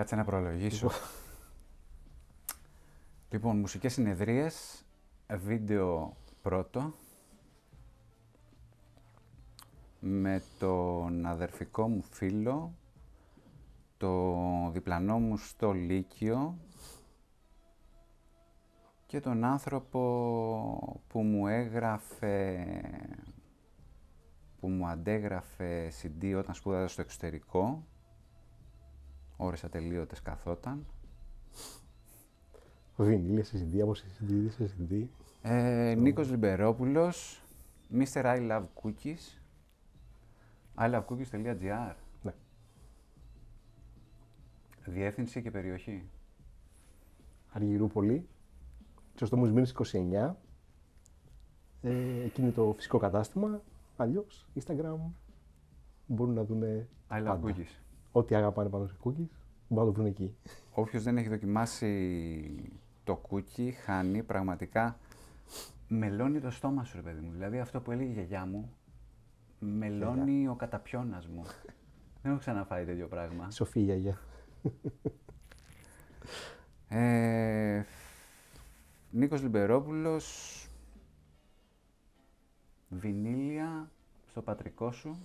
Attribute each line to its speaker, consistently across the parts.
Speaker 1: Κάτσε να προλογίσω. Λοιπόν, μουσικές συνεδρίες, βίντεο πρώτο, με τον αδερφικό μου φίλο, το διπλανό μου στο Λύκειο και τον άνθρωπο που μου έγραφε, που μου αντέγραφε CD όταν σπούδαζα στο εξωτερικό, ώρες ατελείωτες καθόταν.
Speaker 2: Βινίλια σε CD, από CD σε CD.
Speaker 1: Νίκος Λιμπερόπουλος, Mr. I Love Cookies, ilovecookies.gr.
Speaker 2: Ναι.
Speaker 1: Διεύθυνση και περιοχή.
Speaker 2: Αργυρούπολη, Χρυσόστομος Μήνης 29. Εκεί είναι το φυσικό κατάστημα. Αλλιώς, Instagram, μπορούν να δουν
Speaker 1: I Love
Speaker 2: πάντα.
Speaker 1: Cookies.
Speaker 2: Ό,τι αγαπάνε πάνω σε cookies, μπορούν να το βρουν εκεί.
Speaker 1: Όποιος δεν έχει δοκιμάσει το κούκι, χάνει πραγματικά. Μελώνει το στόμα σου, ρε παιδί μου. Δηλαδή αυτό που έλεγε η γιαγιά μου, μελώνει ο καταπιώνας μου. Δεν έχω ξαναφάει τέτοιο πράγμα.
Speaker 2: Σοφή γιαγιά.
Speaker 1: Νίκος Λιμπερόπουλος, βινίλια στο πατρικό σου.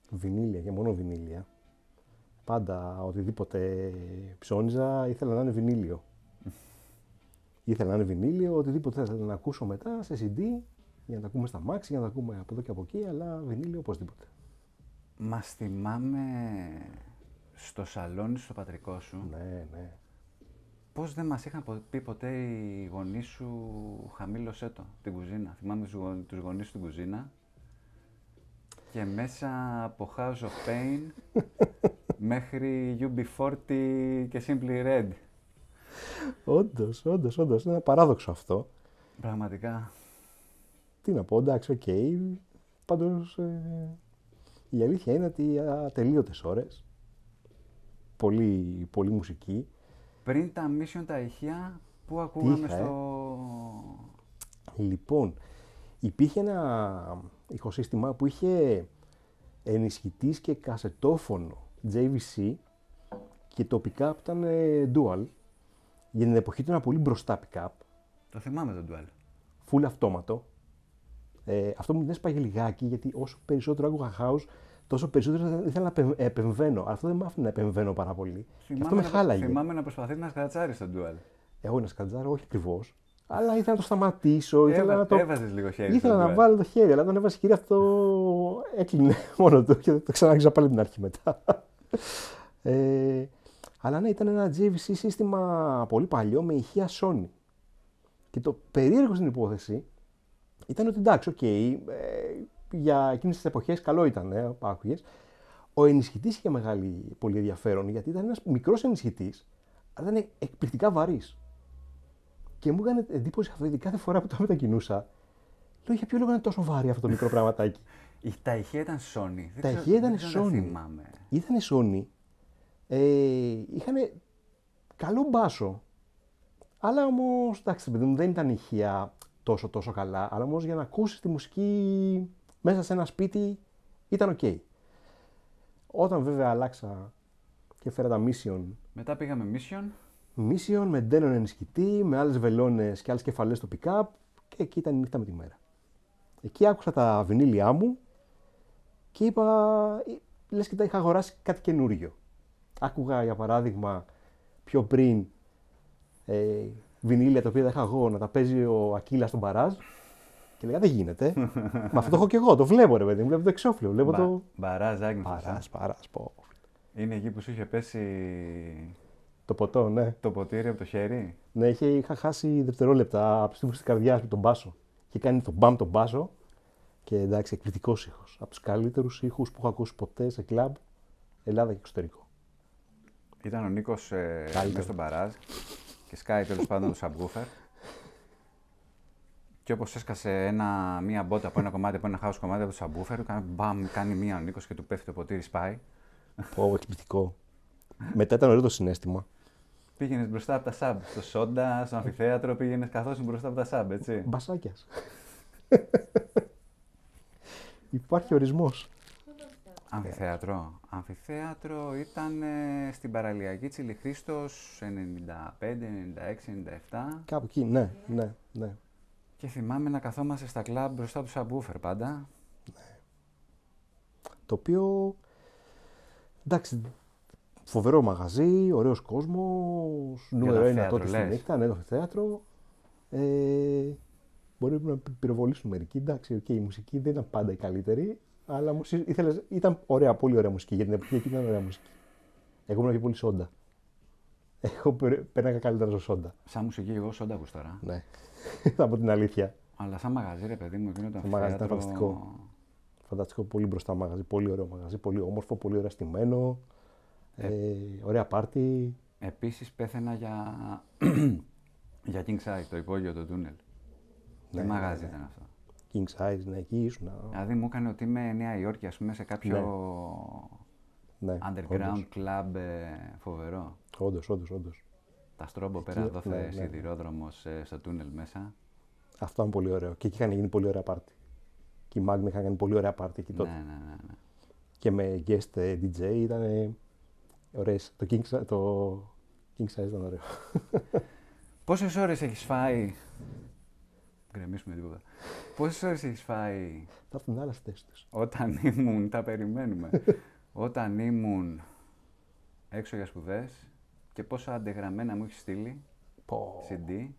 Speaker 2: Βινίλια και μόνο βινίλια. Πάντα οτιδήποτε ψώνιζα ήθελα να είναι βινίλιο. Ήθελα να είναι βινίλιο, οτιδήποτε ήθελα να ακούσω μετά σε CD, για να τα ακούμε στα μάξι, για να τα ακούμε από εδώ και από εκεί, αλλά βινίλιο οπωσδήποτε.
Speaker 1: Μας θυμάμαι στο σαλόνι στο πατρικό σου.
Speaker 2: Ναι, ναι.
Speaker 1: Πώς δεν μας είχαν πει ποτέ οι γονείς σου χαμήλωσέ το, την κουζίνα. Θυμάμαι τους γονείς σου στην κουζίνα και μέσα από House of Pain μέχρι UB40 και Simply Red.
Speaker 2: Όντως, είναι ένα παράδοξο αυτό.
Speaker 1: Πραγματικά.
Speaker 2: Τι να πω, εντάξει, οκ. Πάντως, η αλήθεια είναι ότι ατελείωτες ώρες. Πολύ, πολύ μουσική.
Speaker 1: Πριν τα Mission τα ηχεία, πού ακούγαμε
Speaker 2: Λοιπόν, υπήρχε ένα ηχοσύστημα που είχε ενισχυτής και κασετόφωνο JVC και το pick-up ήταν dual. Για την εποχή του ήταν πολύ μπροστά pick-up.
Speaker 1: Το θυμάμαι το dual.
Speaker 2: Full αυτόματο. Αυτό μου την έσπαγε λιγάκι, γιατί όσο περισσότερο άκουγα house, τόσο περισσότερο ήθελα να επεμβαίνω. Αλλά αυτό δεν με άφηνε να επεμβαίνω πάρα πολύ. Και αυτό με χάλαγε.
Speaker 1: Θυμάμαι να προσπαθείς να σκρατσάρεις το dual.
Speaker 2: Εγώ να σκρατζάρω, όχι ακριβώς. Αλλά ήθελα να το σταματήσω.
Speaker 1: Έβαζες λίγο χέρι.
Speaker 2: Ήθελα να βάλω το χέρι, αλλά όταν έβαζε χέρι αυτό έκλεινε μόνο του και το ξανάρχισα πάλι την αρχή μετά. Αλλά ναι, ήταν ένα JVC σύστημα πολύ παλιό με ηχεία Sony. Και το περίεργο στην υπόθεση ήταν ότι εντάξει, για εκείνες τις εποχές καλό ήταν, άκουγες. Ο ενισχυτής είχε πολύ ενδιαφέρον, γιατί ήταν ένας μικρός ενισχυτής, αλλά ήταν εκπληκτικά βαρύς. Και μου έκανε εντύπωση αυτό, κάθε φορά που το μετακινούσα, λέω για ποιο λόγο είναι τόσο βαρύ αυτό το μικρό πραγματάκι.
Speaker 1: Τα ηχεία ήταν Sony.
Speaker 2: Τα ηχεία ήταν Sony. Ήτανε Sony. Είχαν καλό μπάσο. Αλλά όμως, εντάξει, παιδί μου, δεν ήταν ηχεία τόσο καλά. Αλλά όμως για να ακούσεις τη μουσική μέσα σε ένα σπίτι ήταν ok. Όταν βέβαια αλλάξα και φέρα τα Mission.
Speaker 1: Μετά πήγαμε Mission.
Speaker 2: Mission με ντένον ενισχυτή, με άλλες βελόνες και άλλες κεφαλές στο pick-up και εκεί ήταν η νύχτα με τη μέρα. Εκεί άκουσα τα βινίλια μου και είπα, λες και τα είχα αγοράσει κάτι καινούριο. Άκουγα για παράδειγμα πιο πριν βινίλια τα οποία τα είχα εγώ να τα παίζει ο Ακύλας στον Μπαράζ και λέγα δεν γίνεται. Μα αυτό το έχω και εγώ, το βλέπω ρε παιδί μου, βλέπω το εξώφυλλο. Βλέπω
Speaker 1: Μπαράζ, Άγνωστος.
Speaker 2: Παράς, πω.
Speaker 1: Είναι εκεί που σου είχε πέσει
Speaker 2: το ποτό, ναι.
Speaker 1: Το ποτήρι από το χέρι.
Speaker 2: Ναι, είχα χάσει δευτερόλεπτα από τη στιγμή της καρδιάς με τον μπάσο. Και κάνει τον μπαμ τον μπάσο και εντάξει, εκπληκτικός ήχος. Από τους καλύτερους ήχους που έχω ακούσει ποτέ σε κλαμπ, Ελλάδα και εξωτερικό.
Speaker 1: Ήταν ο Νίκος μέσα στον Μπαράζ και σκάει τέλος πάντων το subwoofer. Και όπως έσκασε μία μπότα από ένα κομμάτι, από ένα house κομμάτι από το subwoofer, κάνει μία ο Νίκος και του πέφτει το ποτήρι, σπάει.
Speaker 2: Πω, εκπληκτικό. Μετά ήταν ωραίο το συναίσθημα.
Speaker 1: Πήγαινες μπροστά από τα sub, στο Σόντα, στο αμφιθέατρο, πήγαινες καθώς μπροστά από τα sub, έτσι.
Speaker 2: Μπασάκιας. Υπάρχει ορισμός.
Speaker 1: Αμφιθέατρο. Αμφιθέατρο ήταν στην παραλιακή Τσιλιχρήστος 95, 96, 97.
Speaker 2: Κάπου εκεί, ναι, ναι, ναι.
Speaker 1: Και θυμάμαι να καθόμαστε στα κλαμπ μπροστά του subwoofer πάντα.
Speaker 2: Το οποίο, εντάξει, φοβερό μαγαζί, ωραίος κόσμος, νούμερο ένα τότε στην νύχτα, ναι, το θέατρο. Μπορεί να πυροβολήσουν μερικοί, εντάξει, η μουσική δεν ήταν πάντα η καλύτερη, αλλά ήταν ωραία, πολύ ωραία μουσική, για την εποχή εκεί ήταν ωραία μουσική. Εγώ ήμουν και πολύ σόντα. Εγώ πέρναγα καλύτερα στο σόντα.
Speaker 1: Σαν μουσική, εγώ σόντα γουστάρα.
Speaker 2: Ναι, θα πω την αλήθεια.
Speaker 1: Αλλά σαν μαγαζί, ρε παιδί μου, εκείνο το
Speaker 2: αμφιθέατρο. Μαγαζί ήταν φανταστικό. Φανταστικό, πολύ μπροστά μαγαζί, πολύ ωραίο μαγαζί, πολύ όμορφο, πολύ ωραία στημένο. Ωραία πάρτι.
Speaker 1: Επίσης πέθαινα για King Size, το υπόγειο, το τούνελ.
Speaker 2: Ναι,
Speaker 1: τι μαγαζί ήταν αυτό.
Speaker 2: King Size, ναι, εκεί ήσουν.
Speaker 1: Δηλαδή μου έκανε ότι είμαι Νέα Υόρκη, ας πούμε, σε κάποιο underground
Speaker 2: όντως.
Speaker 1: club φοβερό.
Speaker 2: Όντως.
Speaker 1: Τα στρόμπο πέρα, δόθε σιδηρόδρομος στο τούνελ μέσα.
Speaker 2: Αυτό ήταν πολύ ωραίο. Και εκεί είχαν γίνει πολύ ωραία πάρτι. Και η Magna είχαν κάνει πολύ ωραία πάρτι εκεί τότε.
Speaker 1: Ναι.
Speaker 2: Και με guest DJ ήταν ωραίες. Το King Size ήταν ωραίο.
Speaker 1: Πόσες ώρες έχεις φάει... Γκρεμίσουμε τίποτα. Πόσες ώρες έχεις φάει...
Speaker 2: Θα έρθουν άλλες θέσεις τους.
Speaker 1: Όταν ήμουν... Τα περιμένουμε. Όταν ήμουν έξω για σπουδές και πόσα αντεγραμμένα μου έχει στείλει. CD.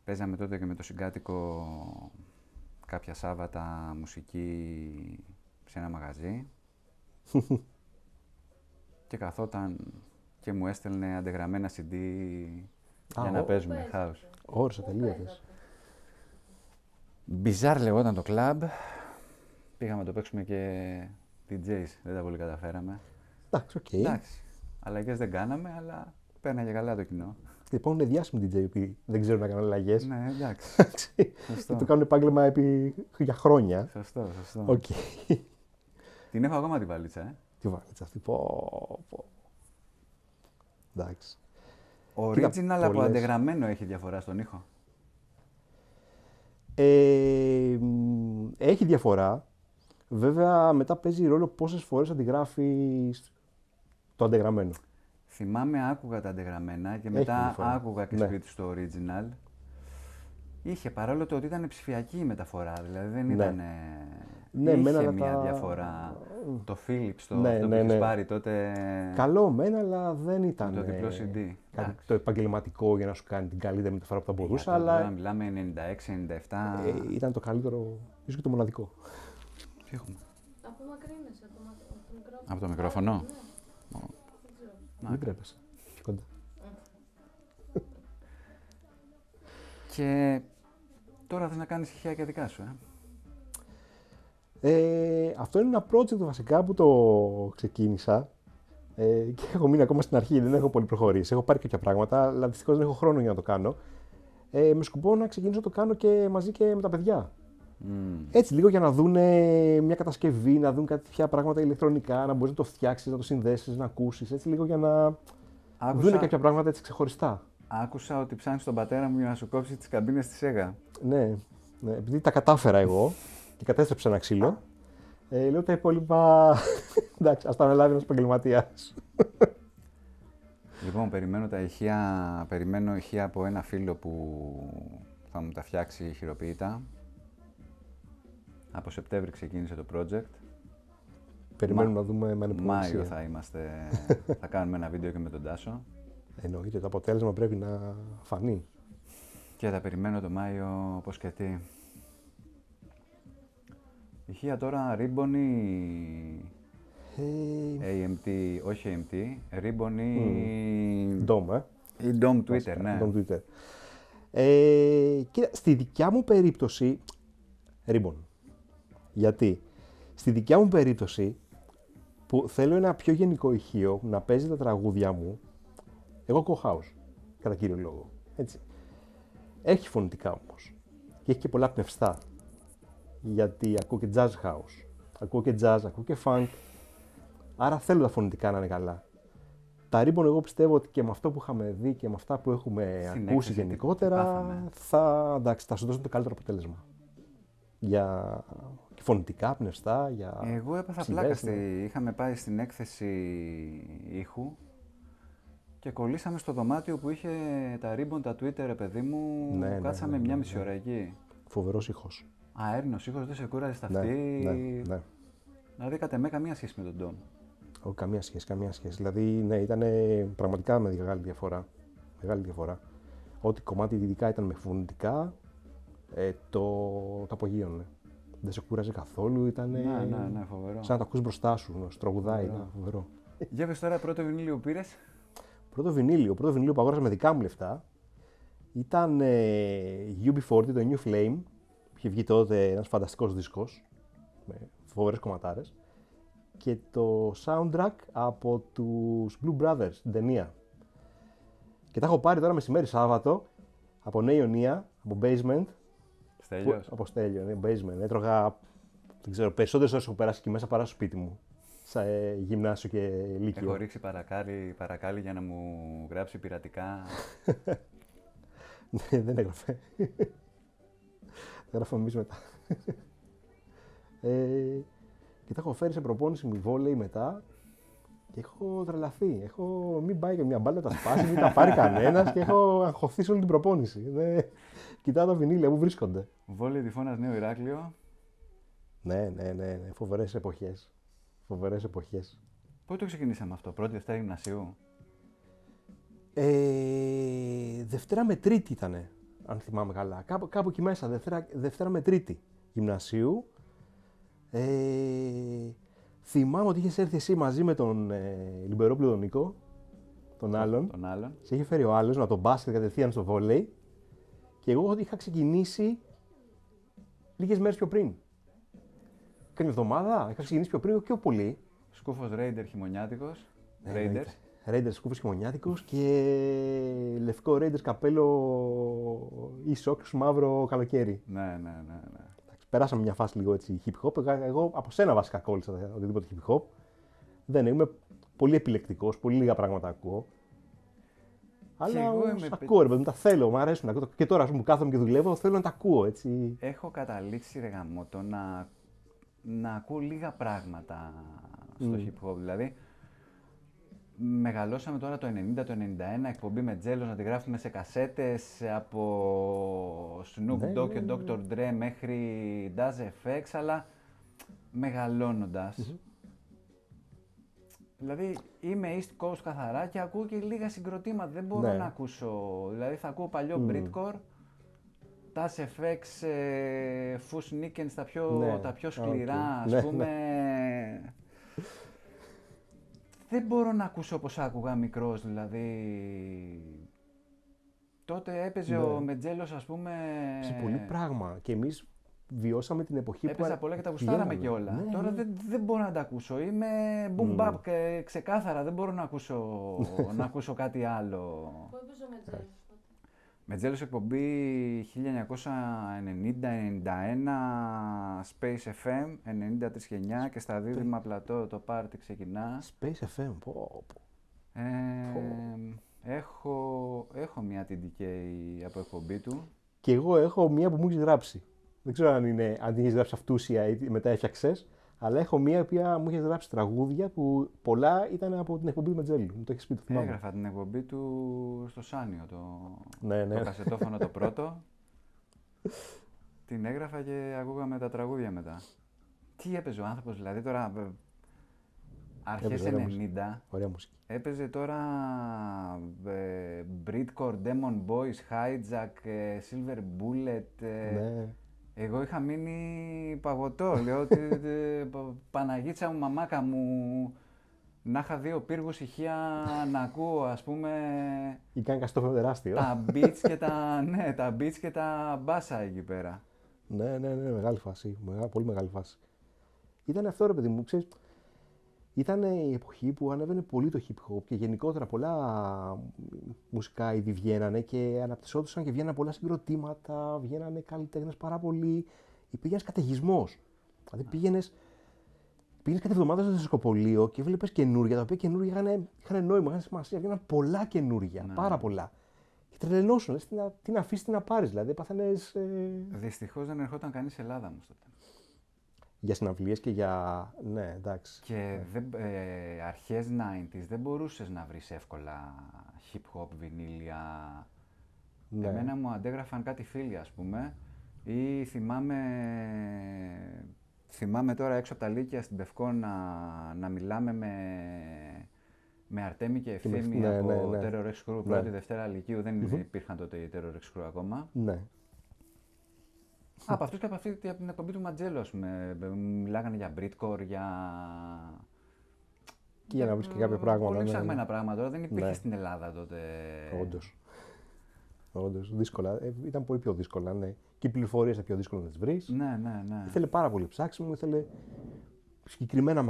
Speaker 1: Παίζαμε τότε και με το συγκάτοικο κάποια Σάββατα μουσική σε ένα μαγαζί. Και καθόταν και μου έστελνε αντεγραμμένα CD για να παίζουμε house.
Speaker 2: Ώρες ατελείωτες.
Speaker 1: Μπιζάρ λεγόταν το κλαμπ. Πήγαμε να το παίξουμε και DJs, δεν τα πολύ καταφέραμε.
Speaker 2: Εντάξει, οκ.
Speaker 1: Εντάξει, αλλαγές δεν κάναμε, αλλά πέρναγε καλά το κοινό.
Speaker 2: Λοιπόν, είναι διάσημοι DJ που δεν ξέρουν να κάνουν αλλαγές.
Speaker 1: Ναι, εντάξει.
Speaker 2: Και το κάνουν επάγγελμα για χρόνια.
Speaker 1: Σωστό.
Speaker 2: Okay.
Speaker 1: Την έχω ακόμα τη βαλίτσα,
Speaker 2: Τι βαλίτσα αυτή, εντάξει.
Speaker 1: Original από αντεγραμμένο έχει διαφορά στον ήχο.
Speaker 2: Έχει διαφορά. Βέβαια, μετά παίζει ρόλο πόσες φορές αντιγράφεις το αντεγραμμένο.
Speaker 1: Θυμάμαι, άκουγα τα αντεγραμμένα και μετά άκουγα και σπίτι στο original. Είχε, παρόλο το ότι ήταν ψηφιακή η μεταφορά, δηλαδή δεν ήταν... είχε μια διαφορά. Το Philips, το που έχεις πάρει τότε...
Speaker 2: Καλό μένα, αλλά δεν ήταν
Speaker 1: το διπλό CD.
Speaker 2: Το επαγγελματικό για να σου κάνει την καλύτερη μεταφορά που θα μπορούσε, αλλά...
Speaker 1: Τώρα μιλάμε 96-97...
Speaker 2: ήταν το καλύτερο, ίσως και το μοναδικό.
Speaker 1: Τι έχουμε?
Speaker 3: Απομακρύνεσαι από το μικρόφωνο.
Speaker 1: Από το μικρόφωνο?
Speaker 2: Μην τρέπεσαι. Κοντά.
Speaker 1: Και τώρα θες να κάνεις ηχεία και δικά σου,
Speaker 2: Αυτό είναι ένα project βασικά που το ξεκίνησα και έχω μείνει ακόμα στην αρχή, δεν έχω πολύ προχωρήσει. Έχω πάρει κάποια πράγματα, αλλά δυστυχώς δεν έχω χρόνο για να το κάνω. Με σκοπό να ξεκινήσω να το κάνω και μαζί και με τα παιδιά. Έτσι, λίγο για να δουν μια κατασκευή, να δουν κάποια πράγματα ηλεκτρονικά, να μπορείς να το φτιάξεις, να το συνδέσεις, να ακούσεις. Έτσι, λίγο για να δουν κάποια πράγματα έτσι ξεχωριστά.
Speaker 1: Άκουσα ότι ψάχνεις τον πατέρα μου για να σου κόψει τις καμπίνες της ΣΕΓΑ.
Speaker 2: Ναι, επειδή τα κατάφερα εγώ και κατέστρεψα ένα ξύλο, λέω τα υπόλοιπα. Εντάξει, ας τα αναλάβει ένας επαγγελματίας.
Speaker 1: Λοιπόν, περιμένω ηχεία από ένα φίλο που θα μου τα φτιάξει χειροποίητα. Από Σεπτέμβρη ξεκίνησε το project.
Speaker 2: Περιμένουμε να δούμε με ανεπιμονησία.
Speaker 1: Μάιο θα είμαστε, θα κάνουμε ένα βίντεο και με τον Τάσο.
Speaker 2: Εννοείται, το αποτέλεσμα πρέπει να φανεί.
Speaker 1: Και θα περιμένω το Μάιο πώς και τι. Ηχεία τώρα Ribbon ή AMT, όχι AMT, Ribbon ή
Speaker 2: Dom,
Speaker 1: ή Dom Twitter, ναι.
Speaker 2: Dom Twitter. Κοίτα, στη δικιά μου περίπτωση, Ribbon. Γιατί? Στη δικιά μου περίπτωση, που θέλω ένα πιο γενικό ηχείο, να παίζει τα τραγούδια μου, εγώ ακούω house, κατά κύριο λόγο, έτσι. Έχει φωνητικά όμως και έχει και πολλά πνευστά, γιατί ακούω και jazz house, ακούω και jazz, ακούω και funk, άρα θέλω τα φωνητικά να είναι καλά. Τα Ribbon εγώ πιστεύω ότι και με αυτό που είχαμε δει και με αυτά που έχουμε ακούσει γενικότερα, θα σου δώσουν το καλύτερο αποτέλεσμα.
Speaker 1: Στην έκθεση τι πάθαμε.
Speaker 2: για φωνητικά, πνευστά, για
Speaker 1: Εγώ έπαθα
Speaker 2: ψηλές,
Speaker 1: πλάκα.
Speaker 2: ναι.
Speaker 1: Είχαμε πάει στην έκθεση ήχου και κολλήσαμε στο δωμάτιο που είχε τα ribbon, τα Twitter, ρε παιδί μου.
Speaker 2: Ναι,
Speaker 1: Κάτσαμε μια μισή ώρα εκεί.
Speaker 2: Φοβερός ήχος.
Speaker 1: Αέρινος ήχος, δεν σε κούραζε στα
Speaker 2: Ναι,
Speaker 1: αυτή.
Speaker 2: ναι.
Speaker 1: Δηλαδή, κατ' εμέ, καμία σχέση με τον Ντόμ.
Speaker 2: Όχι, καμία σχέση, καμία σχέση. Δηλαδή, ναι, ήταν πραγματικά με μεγάλη διαφορά. Μεγάλη διαφορά. Ό,τι κομμάτι ειδικά ήταν με φωνητικά, το απογείωνε. Δεν σε κούραζε καθόλου, ήταν
Speaker 1: Ναι, φοβερό.
Speaker 2: σαν να το ακούς μπροστά σου, να σου τραγουδάει,
Speaker 1: Φοβερό.
Speaker 2: ήταν φοβερό.
Speaker 1: Για πες τώρα, πρώτο βινίλιο που πήρες.
Speaker 2: Πρώτο βινίλιο που αγόρασα με δικά μου λεφτά ήταν UB40, το New Flame. Είχε βγει τότε ένας φανταστικός δίσκος με φοβερές κομματάρες. Και το soundtrack από τους Blue Brothers, την ταινία. Και τα έχω πάρει τώρα μεσημέρι Σάββατο από Νέα Ιωνία, από Basement.
Speaker 1: Στέλιος.
Speaker 2: Από Στέλιο, ναι, Basement. Έτρωγα, δεν ξέρω, περισσότερες ώρες έχω περάσει εκεί μέσα παρά στο σπίτι μου. Σαν γυμνάσιο και λύκειο.
Speaker 1: Έχω ρίξει παρακάλι για να μου γράψει πειρατικά.
Speaker 2: Ναι, δεν έγραφε. Τα γράφαμε εμείς μετά. Και τα έχω φέρει σε προπόνηση μου βόλεϊ μετά και έχω τρελαθεί. Μην πάει και μια μπάλα τα σπάσει, μην τα πάρει κανένας και έχω αγχωθεί σε όλη την προπόνηση. Κοιτάω τα βινίλια που βρίσκονται.
Speaker 1: Βόλεϊ Τυφώνας Νέο Ηράκλειο.
Speaker 2: Ναι. Φοβερές εποχές. Φοβερές εποχές.
Speaker 1: Πότε το ξεκινήσαμε αυτό, πρώτη Δευτέρα Γυμνασίου.
Speaker 2: Δευτέρα με Τρίτη ήτανε, αν θυμάμαι καλά. Κάπου εκεί μέσα, Δευτέρα με Τρίτη Γυμνασίου. Θυμάμαι ότι είχες έρθει εσύ μαζί με τον Λιμπερόπουλο τον Νίκο, τον άλλον. Σε είχε φέρει ο άλλος να τον μπάσκετ κατευθείαν στο βόλεϊ. Και εγώ είχα ξεκινήσει λίγες μέρες πιο πριν. Κάμια εβδομάδα, είχα ξεκινήσει πιο πριν, πιο πολύ.
Speaker 1: Σκούφος Raider χειμωνιάτικος.
Speaker 2: Raiders. Raiders σκούφος χειμωνιάτικος και λευκό Raiders καπέλο ή σόξ μαύρο καλοκαίρι.
Speaker 1: Ναι.
Speaker 2: Περάσαμε μια φάση λίγο έτσι hip hop. Εγώ από σένα βασικά κόλλησα οτιδήποτε hip hop. Δεν είμαι πολύ επιλεκτικός, πολύ λίγα πράγματα ακούω. Αλλά ακούω, ρε παιδί, τα θέλω, μου αρέσουν. Και τώρα που κάθομαι και δουλεύω, θέλω να τα ακούω έτσι.
Speaker 1: Έχω καταλήξει, ρε γαμώτο, να ακούω λίγα πράγματα στο hip hop. Δηλαδή, μεγαλώσαμε τώρα το 90, το 91, εκπομπή με Τζέλος να τη γράφουμε σε κασέτες από Snoop Dogg και Dr. Dre μέχρι Daz FX, αλλά μεγαλώνοντας. Δηλαδή, είμαι East Coast καθαρά και ακούω και λίγα συγκροτήματα, δεν μπορώ να ακούσω. Δηλαδή, θα ακούω παλιό Britcore, Daz FX, Fus Nickens, τα πιο σκληρά, ας πούμε. Δεν μπορώ να ακούσω όπως άκουγα μικρός, δηλαδή. Τότε έπαιζε ο Μετζέλος, ας πούμε.
Speaker 2: Σε πολύ πράγμα. Και εμείς βιώσαμε την εποχή
Speaker 1: έπαιζα
Speaker 2: που.
Speaker 1: πολλά και τα γουστάραμε και όλα. Τώρα δεν μπορώ να τα ακούσω. Είμαι boom bap και ξεκάθαρα. Δεν μπορώ να ακούσω κάτι άλλο.
Speaker 3: Πού έπαιζε ο Μετζέλος?
Speaker 1: Μετζέλος εκπομπή 1990-91, Space FM, 93 και στα δίδυμα πλατό το πάρτι ξεκινά.
Speaker 2: Space FM, πω.
Speaker 1: Έχω μια TDK από εκπομπή του.
Speaker 2: Και εγώ έχω μια που μου έχει γράψει. Δεν ξέρω αν την έχει γράψει αυτούσια ή μετά έφτιαξες, αλλά έχω μια που μου έχει γράψει τραγούδια που πολλά ήταν από την εκπομπή του Μετζέλου. Μου το έχει πει, το θυμάμαι.
Speaker 1: Έγραφα την εκπομπή του στο Σάνιο,
Speaker 2: το
Speaker 1: κασετόφωνο το πρώτο. Την έγραφα και ακούγαμε τα τραγούδια μετά. Τι έπαιζε ο άνθρωπος, δηλαδή τώρα. Αρχές 90.
Speaker 2: Ωραία μουσική.
Speaker 1: Έπαιζε τώρα Britcore, Demon Boys, Hijack, Silver Bullet.
Speaker 2: Ναι.
Speaker 1: Εγώ είχα μείνει παγωτό. Λέω ότι Παναγίτσα μου, μαμάκα μου, να είχα δύο πύργους ηχεία να ακούω, ας πούμε.
Speaker 2: Ή κάνει καστόφωνο τεράστιο.
Speaker 1: Τα beats και τα μπάσα εκεί πέρα.
Speaker 2: Ναι, μεγάλη φάση. Πολύ μεγάλη φάση. Ήταν αυτό, ρε παιδί μου, ξέρεις. Ήταν η εποχή που ανέβαινε πολύ το hip hop και γενικότερα πολλά μουσικά είδη βγαίνανε και αναπτυσσόντουσαν και βγαίνανε πολλά συγκροτήματα, βγαίνανε καλλιτέχνες πάρα πολύ. Πήγαινες καταιγισμός. Δηλαδή πήγαινες κάθε εβδομάδα στο δισκοπωλείο και βλέπεις καινούργια, τα οποία καινούργια είχαν νόημα, είχαν σημασία, βγαίνανε πολλά καινούργια, πάρα πολλά. Και τρελαινόσουν, λες, τι να αφήσεις, τι να πάρεις, δηλαδή πάθαινες...
Speaker 1: Δυστυχώς δεν ερχόταν κανείς σε Ελλάδα όμως τότε.
Speaker 2: Για συναυλίες και για... Ναι, εντάξει.
Speaker 1: Και αρχές 90s δεν μπορούσες να βρεις εύκολα hip-hop, βινίλια.
Speaker 2: Ναι.
Speaker 1: Εμένα μου αντέγραφαν κάτι φίλοι, ας πούμε, ή θυμάμαι τώρα έξω από τα Λύκεια στην Πευκό να μιλάμε με Αρτέμι και Ευθύμη
Speaker 2: Ναι,
Speaker 1: από
Speaker 2: ναι.
Speaker 1: Terror X Crew, πρώτη Δευτέρα Λυκείου, δεν υπήρχαν τότε οι Terror X Crew ακόμα.
Speaker 2: Ναι.
Speaker 1: Από αυτούς και από την εκπομπή του Ματζέλο, ας πούμε, μιλάγανε για Britcore, για...
Speaker 2: Και για να βρεις και κάποια πράγματα.
Speaker 1: Πολύ
Speaker 2: ναι,
Speaker 1: ψαγμένα
Speaker 2: ναι.
Speaker 1: πράγματα, τώρα δεν υπήρχε
Speaker 2: Ναι.
Speaker 1: στην Ελλάδα τότε.
Speaker 2: Όντως, δύσκολα. Ήταν πολύ πιο δύσκολα, ναι. Και οι πληροφορίες ήταν πιο δύσκολο να τις βρεις.
Speaker 1: Ναι.
Speaker 2: Ήθελε πάρα πολύ ψάξιμο, ήθελε συγκεκριμένα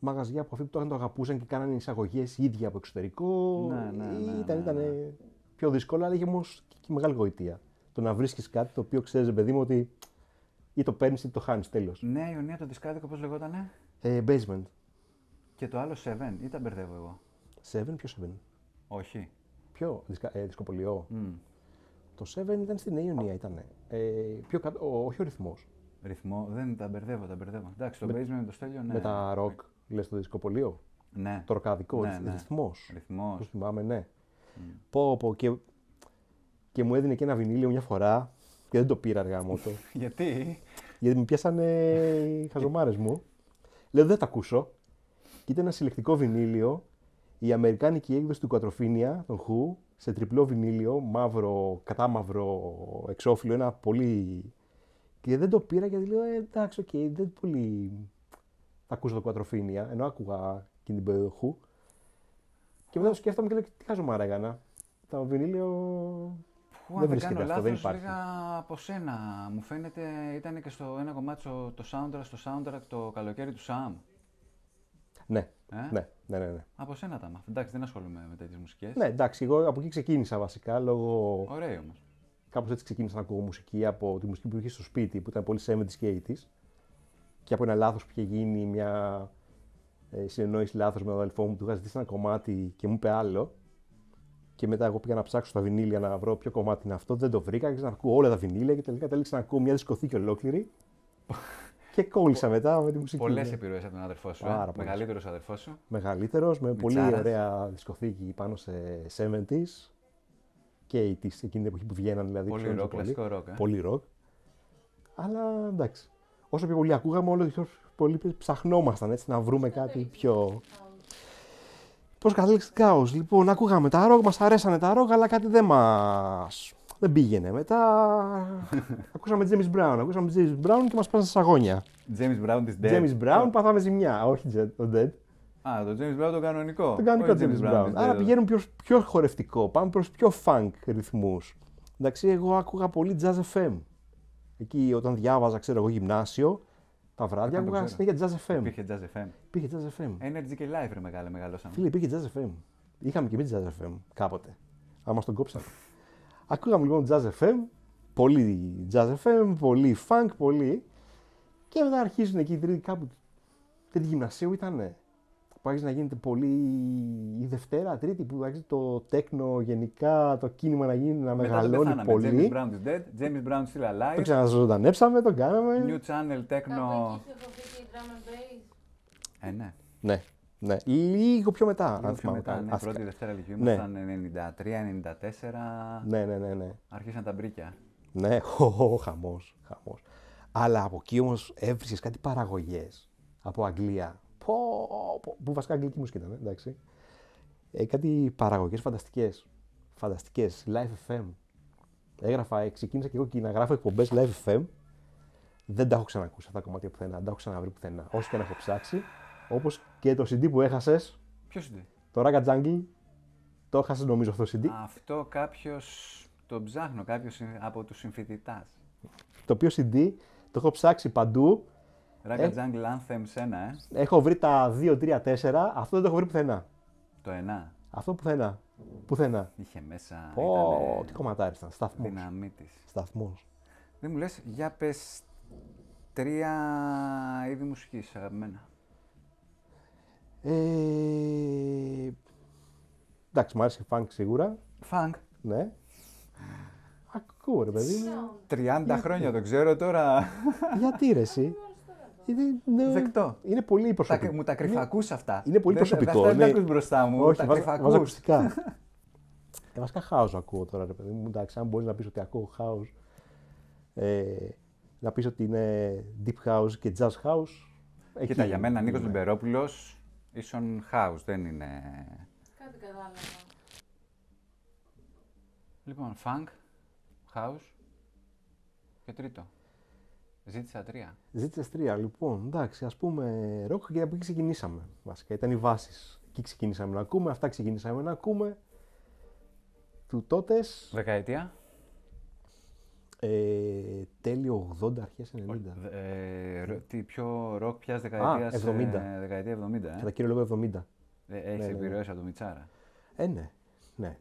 Speaker 2: μαγαζιά που αυτοί που το αγαπούσαν και κάνανε εισαγωγές ίδια από εξωτερικό. Ήταν πιο δύσκολο, αλλά είχε όμως και μεγάλη γοητεία. Το να βρίσκεις κάτι το οποίο ξέρεις, παιδί μου, ότι ή το παίρνεις ή το χάνεις, τέλος.
Speaker 1: Νέα Ιωνία, το δισκάδικο πώς λεγότανε?
Speaker 2: Basement.
Speaker 1: Και το άλλο 7, ή τα μπερδεύω εγώ?
Speaker 2: 7, ποιο 7?
Speaker 1: Όχι.
Speaker 2: Ποιο, δισκοπολιό. Το 7 ήταν στην Νέα Ιωνία, ήτανε. Πιο κάτω, όχι ο ρυθμός.
Speaker 1: Ρυθμό, δεν τα μπερδεύω. Εντάξει, το basement με το Στέλιο, ναι.
Speaker 2: Με τα rock, λες το δισκοπολιό.
Speaker 1: Ναι.
Speaker 2: Το ροκαδικό,
Speaker 1: Ναι.
Speaker 2: ρυθμός.
Speaker 1: Ρυθμός.
Speaker 2: Πώς θυμάμαι, ναι. Πω, και μου έδινε και ένα βινίλιο μια φορά και δεν το πήρα αργά μου το. Γιατί με πιάσανε οι χαζομάρες μου. Λέω δεν τα ακούσω. Και ήταν ένα συλλεκτικό βινίλιο, η αμερικάνικη έκδοση του Quadrophenia, τον Who, σε τριπλό βινίλιο, μαύρο, κατάμαυρο εξώφυλλο, ένα πολύ... Και δεν το πήρα γιατί λέω, εντάξει, οκ, δεν πολύ θα ακούσω το Quadrophenia, ενώ άκουγα εκείνη την περίοδο Who. Και μετά το σκέφτομαι και λέω, τι χαζομάρα έκανα. Το βινίλιο δεν βρίσκεται αυτό, δεν υπάρχει.
Speaker 1: Λίγα από σένα, μου φαίνεται, ήταν και στο ένα κομμάτι στο soundtrack το καλοκαίρι του Σαμ.
Speaker 2: Ναι.
Speaker 1: Από σένα τα μάθα. Εντάξει, δεν ασχολούμαι με τέτοιες μουσικές.
Speaker 2: Ναι, εντάξει, εγώ από εκεί ξεκίνησα βασικά λόγω.
Speaker 1: Ωραίο όμως.
Speaker 2: Κάπως έτσι ξεκίνησα να ακούω μουσική από τη μουσική που είχε στο σπίτι, που ήταν πολύ 70s και 80s. Και από ένα λάθος που είχε γίνει, μια συνεννόηση λάθος με τον αδελφό μου, του είχα ζητήσει ένα κομμάτι και μου είπε άλλο. Και μετά εγώ πήγα να ψάξω στα βινίλια να βρω ποιο κομμάτι είναι αυτό. Δεν το βρήκα, άρχισα να ακούω όλα τα βινίλια και τελικά κατέληξα να ακούω μια δισκοθήκη ολόκληρη. Και κόλλησα μετά με τη μουσική.
Speaker 1: Πολλές επιρροές από τον αδερφό σου. Μεγαλύτερος αδερφός σου.
Speaker 2: Μεγαλύτερος, με πολύ ωραία δισκοθήκη πάνω σε 70s και 80s, εκείνη την εποχή που βγαίναν δηλαδή.
Speaker 1: Πολύ ροκ, κλασικό ροκ.
Speaker 2: Πολύ ροκ. Αλλά εντάξει. Όσο πιο πολύ ακούγαμε, όλο πιο πολύ ψαχνόμασταν έτσι να βρούμε κάτι πιο. Πώς κατέληξε Chaos. Λοιπόν, ακούγαμε τα ροκ, μας αρέσανε τα ροκ, αλλά κάτι δεν πήγαινε. Μετά ακούσαμε James Brown και μας πάσανε σαγόνια.
Speaker 1: James Brown is dead.
Speaker 2: James Brown, πάθαμε ζημιά. Όχι το dead.
Speaker 1: Α, το James Brown το κανονικό.
Speaker 2: Το κανονικό James Brown. Άρα πηγαίνουν πιο χορευτικό, πάμε προς πιο funk ρυθμούς. Εντάξει, εγώ άκουγα πολύ Jazz FM. Εκεί όταν διάβαζα, ξέρω εγώ, γυμνάσιο, τα βράδια άκουγα συνέχεια Jazz FM.
Speaker 1: Υπήρχε Jazz FM. Energy και Live, ρε μεγάλε, μεγαλώσαμε.
Speaker 2: Φίλε, υπήρχε Jazz FM. Είχαμε και εμείς Jazz FM κάποτε. Άμα μας τον κόψαμε. Ακούγαμε λοιπόν Jazz FM, πολύ Jazz FM, πολύ funk, πολύ. Και μετά αρχίζουν εκεί κάπου. Τρίτη γυμνασίου ήτανε. Που άρχισε να γίνεται πολύ η Δευτέρα, Τρίτη, που άρχισε το τέκνο γενικά, το κίνημα να μεγαλώνει πολύ.
Speaker 1: James Brown is dead, James Brown still alive.
Speaker 2: Το ξαναζωντανέψαμε, το κάναμε.
Speaker 1: New channel, τέκνο.
Speaker 3: Κάπου εκεί είχε φοβηθεί drum and bass.
Speaker 1: Ναι.
Speaker 2: Ναι. Λίγο πιο μετά.
Speaker 1: Λίγο πιο μετά, ναι, πρώτη Δευτέρα Λυκειού, ήμασταν 93-94.
Speaker 2: Ναι.
Speaker 1: Άρχισαν τα μπρίκια.
Speaker 2: Ναι, χαμός. Αλλά από εκεί όμως έβρισκες κάτι παραγωγές από Αγγλία. Που βασικά αγγλική μουσική ήταν, εντάξει. Κάτι παραγωγές φανταστικές. Live FM. Ξεκίνησα και εγώ και να γράφω εκπομπές Live FM. Δεν τα έχω ξανακούσει αυτά τα κομμάτια πουθενά, δεν τα έχω ξαναβρει πουθενά. Όσο και να έχω ψάξει. Όπως και το CD που έχασες.
Speaker 1: Ποιο CD?
Speaker 2: Το Raga Jungle. Το έχασες νομίζω αυτό το CD.
Speaker 1: Αυτό κάποιος το ψάχνω, κάποιος από τους συμφοιτητάς.
Speaker 2: Το οποίο CD το έχω ψάξει παντού.
Speaker 1: Raga Jungle Anthem σένα,
Speaker 2: Έχω βρει τα 2, 3, 4. Αυτό δεν το έχω βρει πουθενά.
Speaker 1: Το 1.
Speaker 2: Αυτό πουθενά.
Speaker 1: Είχε μέσα.
Speaker 2: Τι κομματάρι ήταν. Σταθμός.
Speaker 1: Δυναμίτης.
Speaker 2: Σταθμός.
Speaker 1: Δεν μου λες, για πες 3 είδη μουσικής αγαπημένα.
Speaker 2: Εντάξει, μου άρεσε funk σίγουρα.
Speaker 1: Funk.
Speaker 2: Ναι. Ακούω, ρε παιδί μου.
Speaker 1: 30 χρόνια το ξέρω τώρα.
Speaker 2: Γιατί ρε εσύ.
Speaker 1: Δεκτό.
Speaker 2: Είναι πολύ προσωπικό.
Speaker 1: Μου τα κρυφακούς αυτά.
Speaker 2: Είναι πολύ προσωπικό.
Speaker 1: Δεν τα ακούς μπροστά μου.
Speaker 2: Όχι,
Speaker 1: τα
Speaker 2: βάζω
Speaker 1: κρυφακούς.
Speaker 2: ακουστικά. Βασικά χάος ακούω τώρα, ρε παιδί μου. Εντάξει, αν μπορείς να πεις ότι ακούω χάος, να πεις ότι είναι deep house και jazz house.
Speaker 1: Κοίτα, για μένα Νίκος Λιμπερόπουλος ίσον house, δεν είναι...
Speaker 3: Κάτι κατάλαβα.
Speaker 1: Λοιπόν, funk, house και τρίτο. Ζήτησα 3.
Speaker 2: Ζήτησες 3. Λοιπόν, εντάξει, ας πούμε rock και από εκεί ξεκινήσαμε. Βασικά ήταν οι βάσεις. Εκεί ξεκινήσαμε να ακούμε, αυτά ξεκινήσαμε να ακούμε. Του τότες.
Speaker 1: Δεκαετία.
Speaker 2: Τέλειο 80, αρχές 90.
Speaker 1: Τι πιο rock πιας δεκαετίας.
Speaker 2: 70.
Speaker 1: Δεκαετία 70.
Speaker 2: Κατά κύριο λόγο 70.
Speaker 1: Έχει επιρροές από το Μιτσάρα.
Speaker 2: Ναι.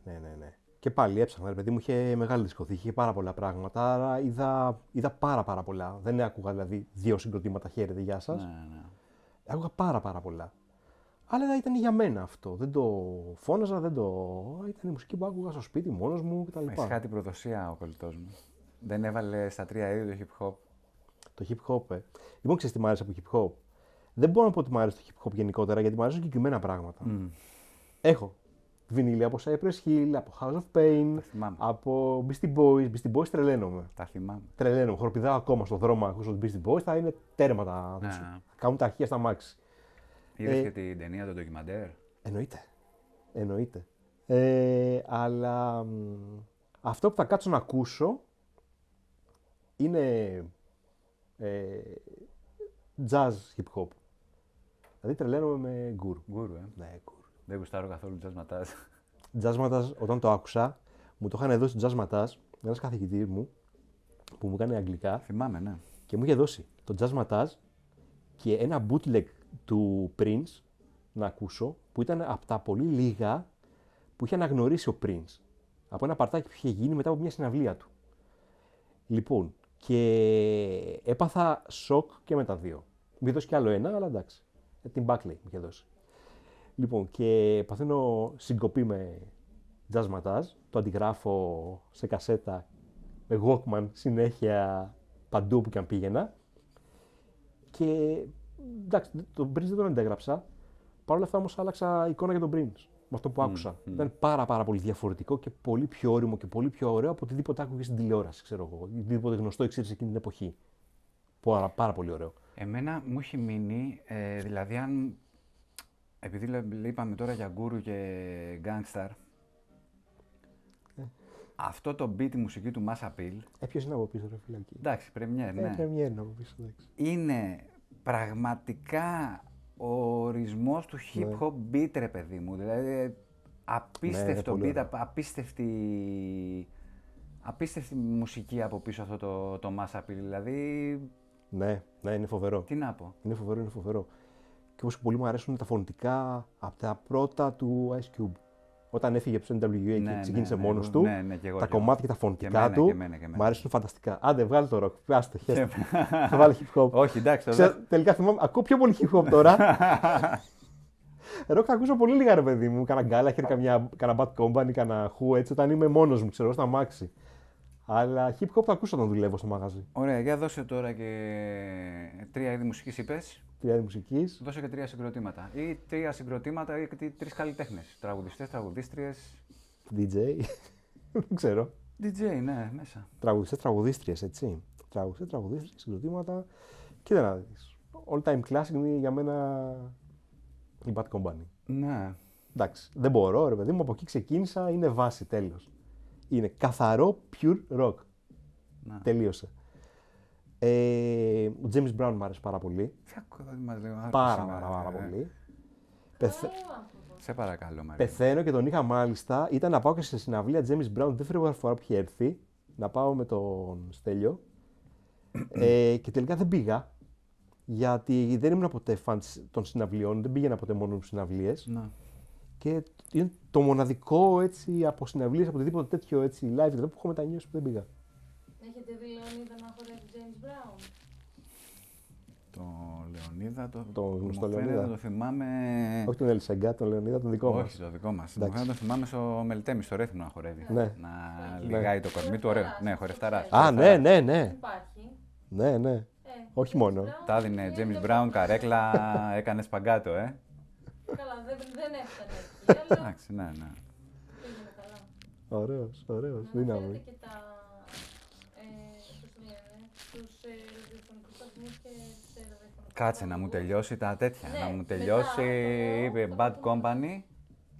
Speaker 2: Και πάλι έψαχνα, ρε παιδί μου, είχε μεγάλη δισκοθήκη, είχε πάρα πολλά πράγματα, άρα είδα πάρα πολλά. Δεν άκουγα δηλαδή 2 συγκροτήματα, χαίρετε, γεια σας.
Speaker 1: Ναι.
Speaker 2: Άκουγα πάρα πολλά. Αλλά ήταν για μένα αυτό. Δεν το φώναζα, ήταν η μουσική που άκουγα στο σπίτι μόνος μου κτλ.
Speaker 1: Έχεις κάτι προδοσία ο κολλητός μου. Δεν έβαλε στα 3 είδη το hip hop.
Speaker 2: Το hip hop, Λοιπόν, ξέρεις τι μ' άρεσε από hip hop. Δεν μπορώ να πω ότι μ' άρεσε το hip hop γενικότερα, γιατί μ' αρέσουν συγκεκριμένα πράγματα. Έχω βινίλια από Cypress Hill, από House of Pain, από Beastie Boys. Beastie Boys τρελαίνομαι.
Speaker 1: Τα θυμάμαι.
Speaker 2: Τρελαίνομαι. Χοροπηδάω ακόμα στον δρόμο, ακούσω τους Beastie Boys, θα είναι τέρμα τα. Κάνουν τα αρχεία στα μάξι.
Speaker 1: Είδες και την ταινία, το ντοκιμαντέρ.
Speaker 2: Εννοείται. Αλλά αυτό που θα κάτσω να ακούσω είναι jazz hip hop. Δηλαδή τρελαίνομαι με γκουρου.
Speaker 1: Γκουρου,
Speaker 2: Ναι, γκουρου.
Speaker 1: Δεν γουστάρω καθόλου jazz ματάζ.
Speaker 2: Jazz ματάζ, όταν το άκουσα, μου το είχαν δώσει jazz ματάζ ένας καθηγητής μου που μου έκανε αγγλικά.
Speaker 1: Θυμάμαι, ναι.
Speaker 2: Και μου είχε δώσει το jazz ματάζ και ένα bootleg του Prince να ακούσω, που ήταν από τα πολύ λίγα που είχε αναγνωρίσει ο Prince. Από ένα παρτάκι που είχε γίνει μετά από μια συναυλία του. Λοιπόν, και έπαθα σοκ και με τα δύο. Μου είχε δώσει κι άλλο ένα, αλλά εντάξει. Την Buckley μου είχε δώσει. Λοιπόν, και παθαίνω συγκοπή με jazz ματάζ. Το αντιγράφω σε κασέτα με Walkman συνέχεια παντού που και αν πήγαινα. Και εντάξει, τον Prince δεν τον αντέγραψα. Παρ' όλα αυτά όμως άλλαξα εικόνα για τον Prince. Με αυτό που άκουσα. Ήταν πάρα πολύ διαφορετικό και πολύ πιο όριμο και πολύ πιο ωραίο από οτιδήποτε άκουγε στην τηλεόραση, ξέρω εγώ. Οτιδήποτε γνωστό ήξερε εκείνη την εποχή. Πάρα πολύ ωραίο.
Speaker 1: Εμένα μου έχει μείνει, δηλαδή αν. Επειδή είπαμε τώρα για γκούρου και γκάνγκσταρ. Αυτό το beat, η μουσική του Mass Appeal.
Speaker 2: Ποιος είναι από πίσω, ρε φυλακή.
Speaker 1: Εντάξει, πρεμιέρ, ναι.
Speaker 2: Πρεμιέρ είναι από πίσω, εντάξει.
Speaker 1: Είναι πραγματικά ο ορισμός του hip hop beat, ρε παιδί μου. Δηλαδή, απίστευτο beat, απίστευτη μουσική από πίσω αυτό το Mass Appeal. Δηλαδή.
Speaker 2: Ναι, είναι φοβερό.
Speaker 1: Τι να πω.
Speaker 2: Είναι φοβερό. Και όπως πολύ μου αρέσουν τα φωνητικά από τα πρώτα του Ice Cube. Όταν έφυγε από το NWA και ξεκίνησε μόνος του, τα κομμάτια και τα φωνητικά του μου αρέσουν φανταστικά. Άντε, βγάλε το rock, πιάστε, χέστε. Θα βάλει hip hop.
Speaker 1: Όχι, εντάξει.
Speaker 2: Τελικά θυμάμαι, ακούω πιο πολύ hip hop τώρα. Rock θα ακούσω πολύ λίγα, ρε παιδί μου. Κάνα Gallagher, κάνα Bad Company, κάνα Who, έτσι, όταν είμαι μόνος μου, ξέρω, στα μάξι. Αλλά hip hop θα ακούσω όταν δουλεύω στο μαγαζί.
Speaker 1: Ωραία, για δώσε τώρα και 3 είδη μουσικής είπες.
Speaker 2: 3 είδη μουσικής.
Speaker 1: Δώσε και 3 συγκροτήματα. Ή 3 συγκροτήματα ή 3 καλλιτέχνες. Τραγουδιστές, τραγουδίστριες.
Speaker 2: DJ. Δεν ξέρω.
Speaker 1: DJ, ναι, μέσα.
Speaker 2: Τραγουδιστές, τραγουδίστριες, έτσι. Τραγουδιστές, τραγουδίστριες, συγκροτήματα. Κοίτα να δεις. All time classic είναι για μένα η Bad Company.
Speaker 1: Ναι.
Speaker 2: Εντάξει, δεν μπορώ, ρε παιδί μου, από εκεί ξεκίνησα, είναι βάση, τέλος. Είναι καθαρό, pure rock.
Speaker 1: Να.
Speaker 2: Τελείωσε. Ο James Brown μου άρεσε πάρα πολύ. Πάρα πολύ.
Speaker 1: Σε παρακαλώ, Μαρία.
Speaker 2: Πεθαίνω και τον είχα μάλιστα. Ήταν να πάω και σε συναυλία James Brown, δεύτερη φορά που είχε έρθει, να πάω με τον Στέλιο. Και τελικά δεν πήγα, γιατί δεν ήμουν ποτέ φαν των συναυλιών, δεν πήγαινα ποτέ μόνο στις συναυλίες.
Speaker 1: Να.
Speaker 2: Και είναι το μοναδικό έτσι, από συναυλίες, από οτιδήποτε τέτοιο έτσι, live που έχω μετανιώσει που δεν πήγα.
Speaker 3: Έχετε δηλώνει τον αγχωρεύει James Brown.
Speaker 1: Το Λεωνίδα,
Speaker 2: τον γνωστό
Speaker 1: μου φαίνεται
Speaker 2: Λεωνίδα.
Speaker 1: να το θυμάμαι.
Speaker 2: Όχι τον Ελισεγκά, τον Λεωνίδα, τον δικό μας.
Speaker 1: Όχι, το δικό μας. Μου φαίνεται να το θυμάμαι στο Μελτέμι, στο Ρέθυμνο να χορεύει.
Speaker 2: Ναι.
Speaker 1: Να λιγάει το κορμί του, ωραίο. Ναι, χορευταράς.
Speaker 2: Α, ναι, ναι, ναι.
Speaker 3: Υπάρχει.
Speaker 2: Ναι, ναι. Όχι μόνο.
Speaker 1: Τα έδινε James Brown, καρέκλα, έκανε σπαγκάτο,
Speaker 3: Καλά, δεν έφτανε εκεί, αλλά
Speaker 1: Εντάξει, ναι, ναι.
Speaker 3: πήγαινε καλά.
Speaker 2: Ωραίος, ωραίος.
Speaker 3: Να
Speaker 2: Δύναμη.
Speaker 3: αναφέρετε και τα, πώς λένε, τους ραδιοφωνικούς σταθμούς και τις ραδιοφωνικές
Speaker 1: Κάτσε να μου τελειώσει τα τέτοια.
Speaker 3: Ναι,
Speaker 1: Να μου
Speaker 3: μετά
Speaker 1: τελειώσει,
Speaker 3: αυτό,
Speaker 1: είπε Bad Company,